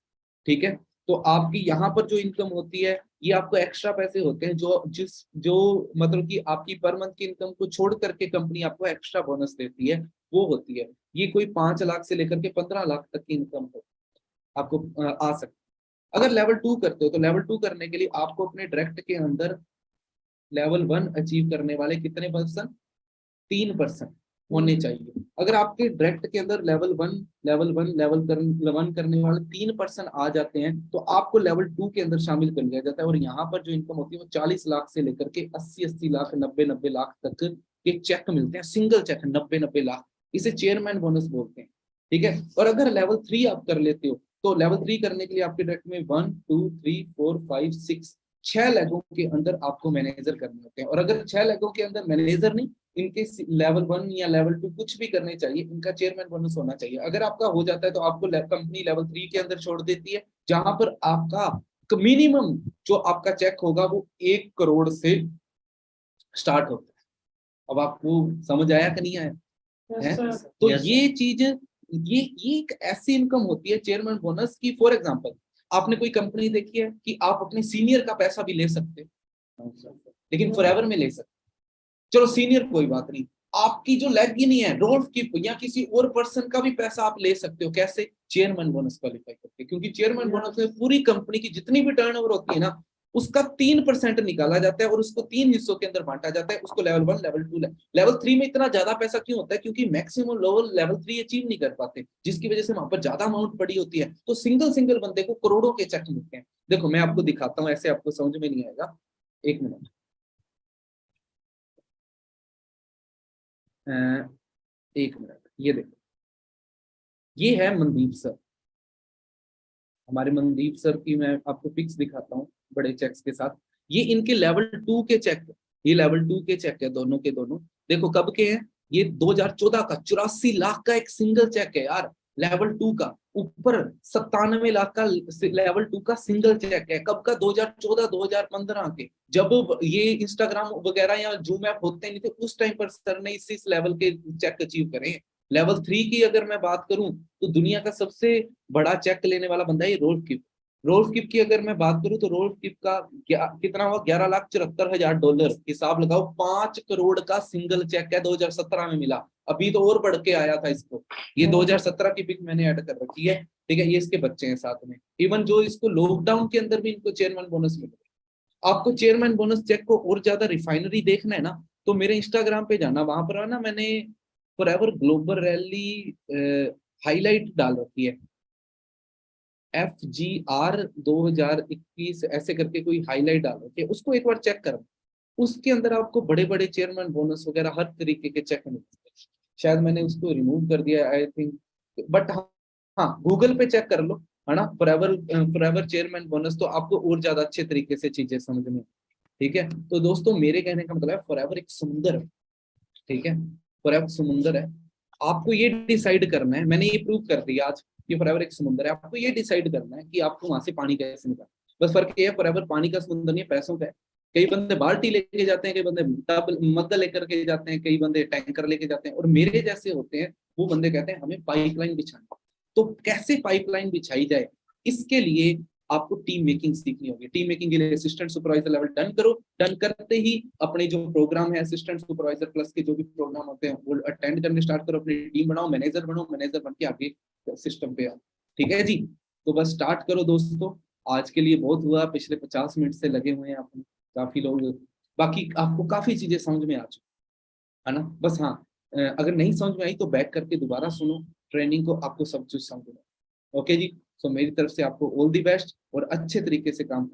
Speaker 1: ठीक है। तो आपकी यहाँ पर जो इनकम होती है, ये आपको एक्स्ट्रा पैसे होते हैं जो जिस जो मतलब कि आपकी पर मंथ की इनकम को छोड़ करके कंपनी आपको एक्स्ट्रा बोनस देती है, वो होती है। ये कोई 5 लाख से लेकर के 15 लाख तक की इनकम हो आपको आ सकती है। अगर लेवल टू करते हो तो लेवल टू करने के लिए आपको अपने डायरेक्ट के अंदर लेवल वन अचीव करने वाले कितने पर्सन, 3% होने चाहिए। अगर आपके डायरेक्ट के अंदर लेवल वन करने वाले 3% आ जाते हैं तो आपको लेवल टू के अंदर शामिल कर लिया जाता है, और यहाँ पर जो इनकम होती है वो 40 लाख से लेकर के 80-80 लाख, 90-90 लाख तक के चेक मिलते हैं, सिंगल चेक 90-90 लाख। इसे चेयरमैन बोनस बोलते हैं। ठीक है। और अगर लेवल थ्री आप कर लेते हो तो लेवल थ्री करने के लिए आपके डायरेक्ट में 1 2 3 4 5 6 6 लेगों के अंदर आपको मैनेजर करने होते हैं। और अगर 6 लेगों के अंदर मैनेजर नहीं, इनके लेवल वन या लेवल टू कुछ भी करने चाहिए, इनका चेयरमैन बोनस होना चाहिए। अगर आपका हो जाता है तो आपको कंपनी लेवल थ्री के अंदर छोड़ देती है, जहां पर आपका मिनिमम जो आपका चेक होगा वो 1 करोड़ से स्टार्ट होता है। अब आपको समझ आया कि नहीं आया है? तो ये चीज, ये एक ऐसी इनकम होती है चेयरमैन बोनस की। फॉर एग्जांपल, आपने कोई कंपनी देखी है कि आप अपने सीनियर का पैसा भी ले सकते हो, लेकिन फॉरएवर में ले सकते। चलो सीनियर कोई बात नहीं, आपकी जो लेग ही नहीं है, रोल्फ की या किसी और पर्सन का भी पैसा आप ले सकते हो। कैसे? चेयरमैन बोनस क्वालिफाई करके, क्योंकि चेयरमैन बोनस में पूरी कंपनी की जितनी भी टर्नओवर होती है ना, उसका 3% निकाला जाता है और उसको तीन हिस्सों के अंदर बांटा जाता है। उसको level one, level two, level three में इतना ज्यादा पैसा क्यों होता है? क्योंकि मैक्सिमम लोग लेवल थ्री अचीव नहीं कर पाते, जिसकी वजह से वहां पर ज्यादा अमाउंट पड़ी होती है। तो सिंगल सिंगल बंदे को करोड़ों के चेक मिलते हैं। देखो मैं आपको दिखाता हूँ, ऐसे आपको समझ में नहीं आएगा। एक मिनट, एक मिनट, ये देखो, ये है मनदीप सर। हमारे मनदीप सर की मैं आपको पिक्स दिखाता हूँ बड़े चेक्स के साथ। ये इनके लेवल टू के चेक, ये लेवल टू के चेक है दोनों के दोनों। देखो कब के हैं ये, 2014 का 84 लाख का एक सिंगल चेक है यार, लेवल टू का। ऊपर 97 लाख का लेवल टू का सिंगल चेक है। कब का? 2014-2015 के, जब ये इंस्टाग्राम वगैरह या जूम ऐप होते नहीं थे, उस टाइम पर सर ने इस लेवल के चेक अचीव करे। लेवल थ्री की अगर मैं बात करूं तो दुनिया का सबसे बड़ा चेक लेने वाला बंदा है ये रोल्फ किप। रोल्फ किप की अगर मैं बात करूं तो रोल्फ किप का कितना हुआ, $11,74,000। हिसाब लगाओ, 5 करोड़ का सिंगल चेक है, 2017 में मिला। अभी तो और बढ़ के आया था इसको। ये 2017 की पिक मैंने ऐड कर रखी है। ठीक है, ये इसके बच्चे हैं साथ में। इवन जो इसको लॉकडाउन के अंदर भी इनको चेयरमैन बोनस मिल रहा है। आपको चेयरमैन बोनस चेक को और ज्यादा रिफाइनरी देखना है ना, तो मेरे इंस्टाग्राम पे जाना, वहां पर है ना मैंने फॉरएवर ग्लोबल रैली हाईलाइट डाल रखी है, FGR 2021 ऐसे करके कोई हाईलाइट डाल रखी है, उसको एक बार चेक करो। उसके अंदर आपको बड़े बड़े चेयरमैन बोनस वगैरह हर तरीके के चेक मिलते हैं। शायद मैंने उसको रिमूव कर दिया आई थिंक, बट हाँ गूगल पे चेक कर लो, है ना, फॉरएवर फॉरएवर चेयरमैन बोनस, तो आपको और ज्यादा अच्छे तरीके से चीजें समझ में। ठीक है, तो दोस्तों मेरे कहने का मतलब है फॉरएवर एक समुंदर है। ठीक है, फॉरएवर समुंदर है। आपको ये डिसाइड करना है, मैंने ये प्रूव कर दिया आज कि फॉरएवर एक समुंदर है। आपको ये डिसाइड करना है कि आपको वहां से पानी कैसे निकालना। बस फर्क ये है, फॉरएवर पानी का समुंदर नहीं है, पैसों का है। कई बंदे बाल्टी लेके जाते हैं, कई बंदे मग्गा लेकर के जाते हैं, कई बंदे टैंकर लेके जाते हैं, और मेरे जैसे होते हैं वो बंदे कहते हैं हमें पाइपलाइन बिछानी। तो कैसे पाइपलाइन बिछाई जाए, इसके लिए आपको टीम मेकिंग सीखनी होगी। टीम मेकिंग के लिए असिस्टेंट सुपरवाइजर लेवल डन करो, डन करते ही अपने जो प्रोग्राम है असिस्टेंट सुपरवाइजर प्लस के जो भी प्रोग्राम होते हैं वो अटेंड करने स्टार्ट करो, अपनी टीम बनाओ, मैनेजर बनो, मैनेजर बन के आगे सिस्टम पे आओ। ठीक है जी, तो बस स्टार्ट करो दोस्तों। आज के लिए बहुत हुआ, पिछले 50 मिनट से लगे हुए हैं अपने काफी लोग, बाकी आपको काफी चीजें समझ में आ चुकी है ना। बस हाँ, अगर नहीं समझ में आई तो बैक करके दोबारा सुनो ट्रेनिंग को, आपको सब कुछ समझ में। ओके जी, सो मेरी तरफ से आपको ऑल दी बेस्ट और अच्छे तरीके से काम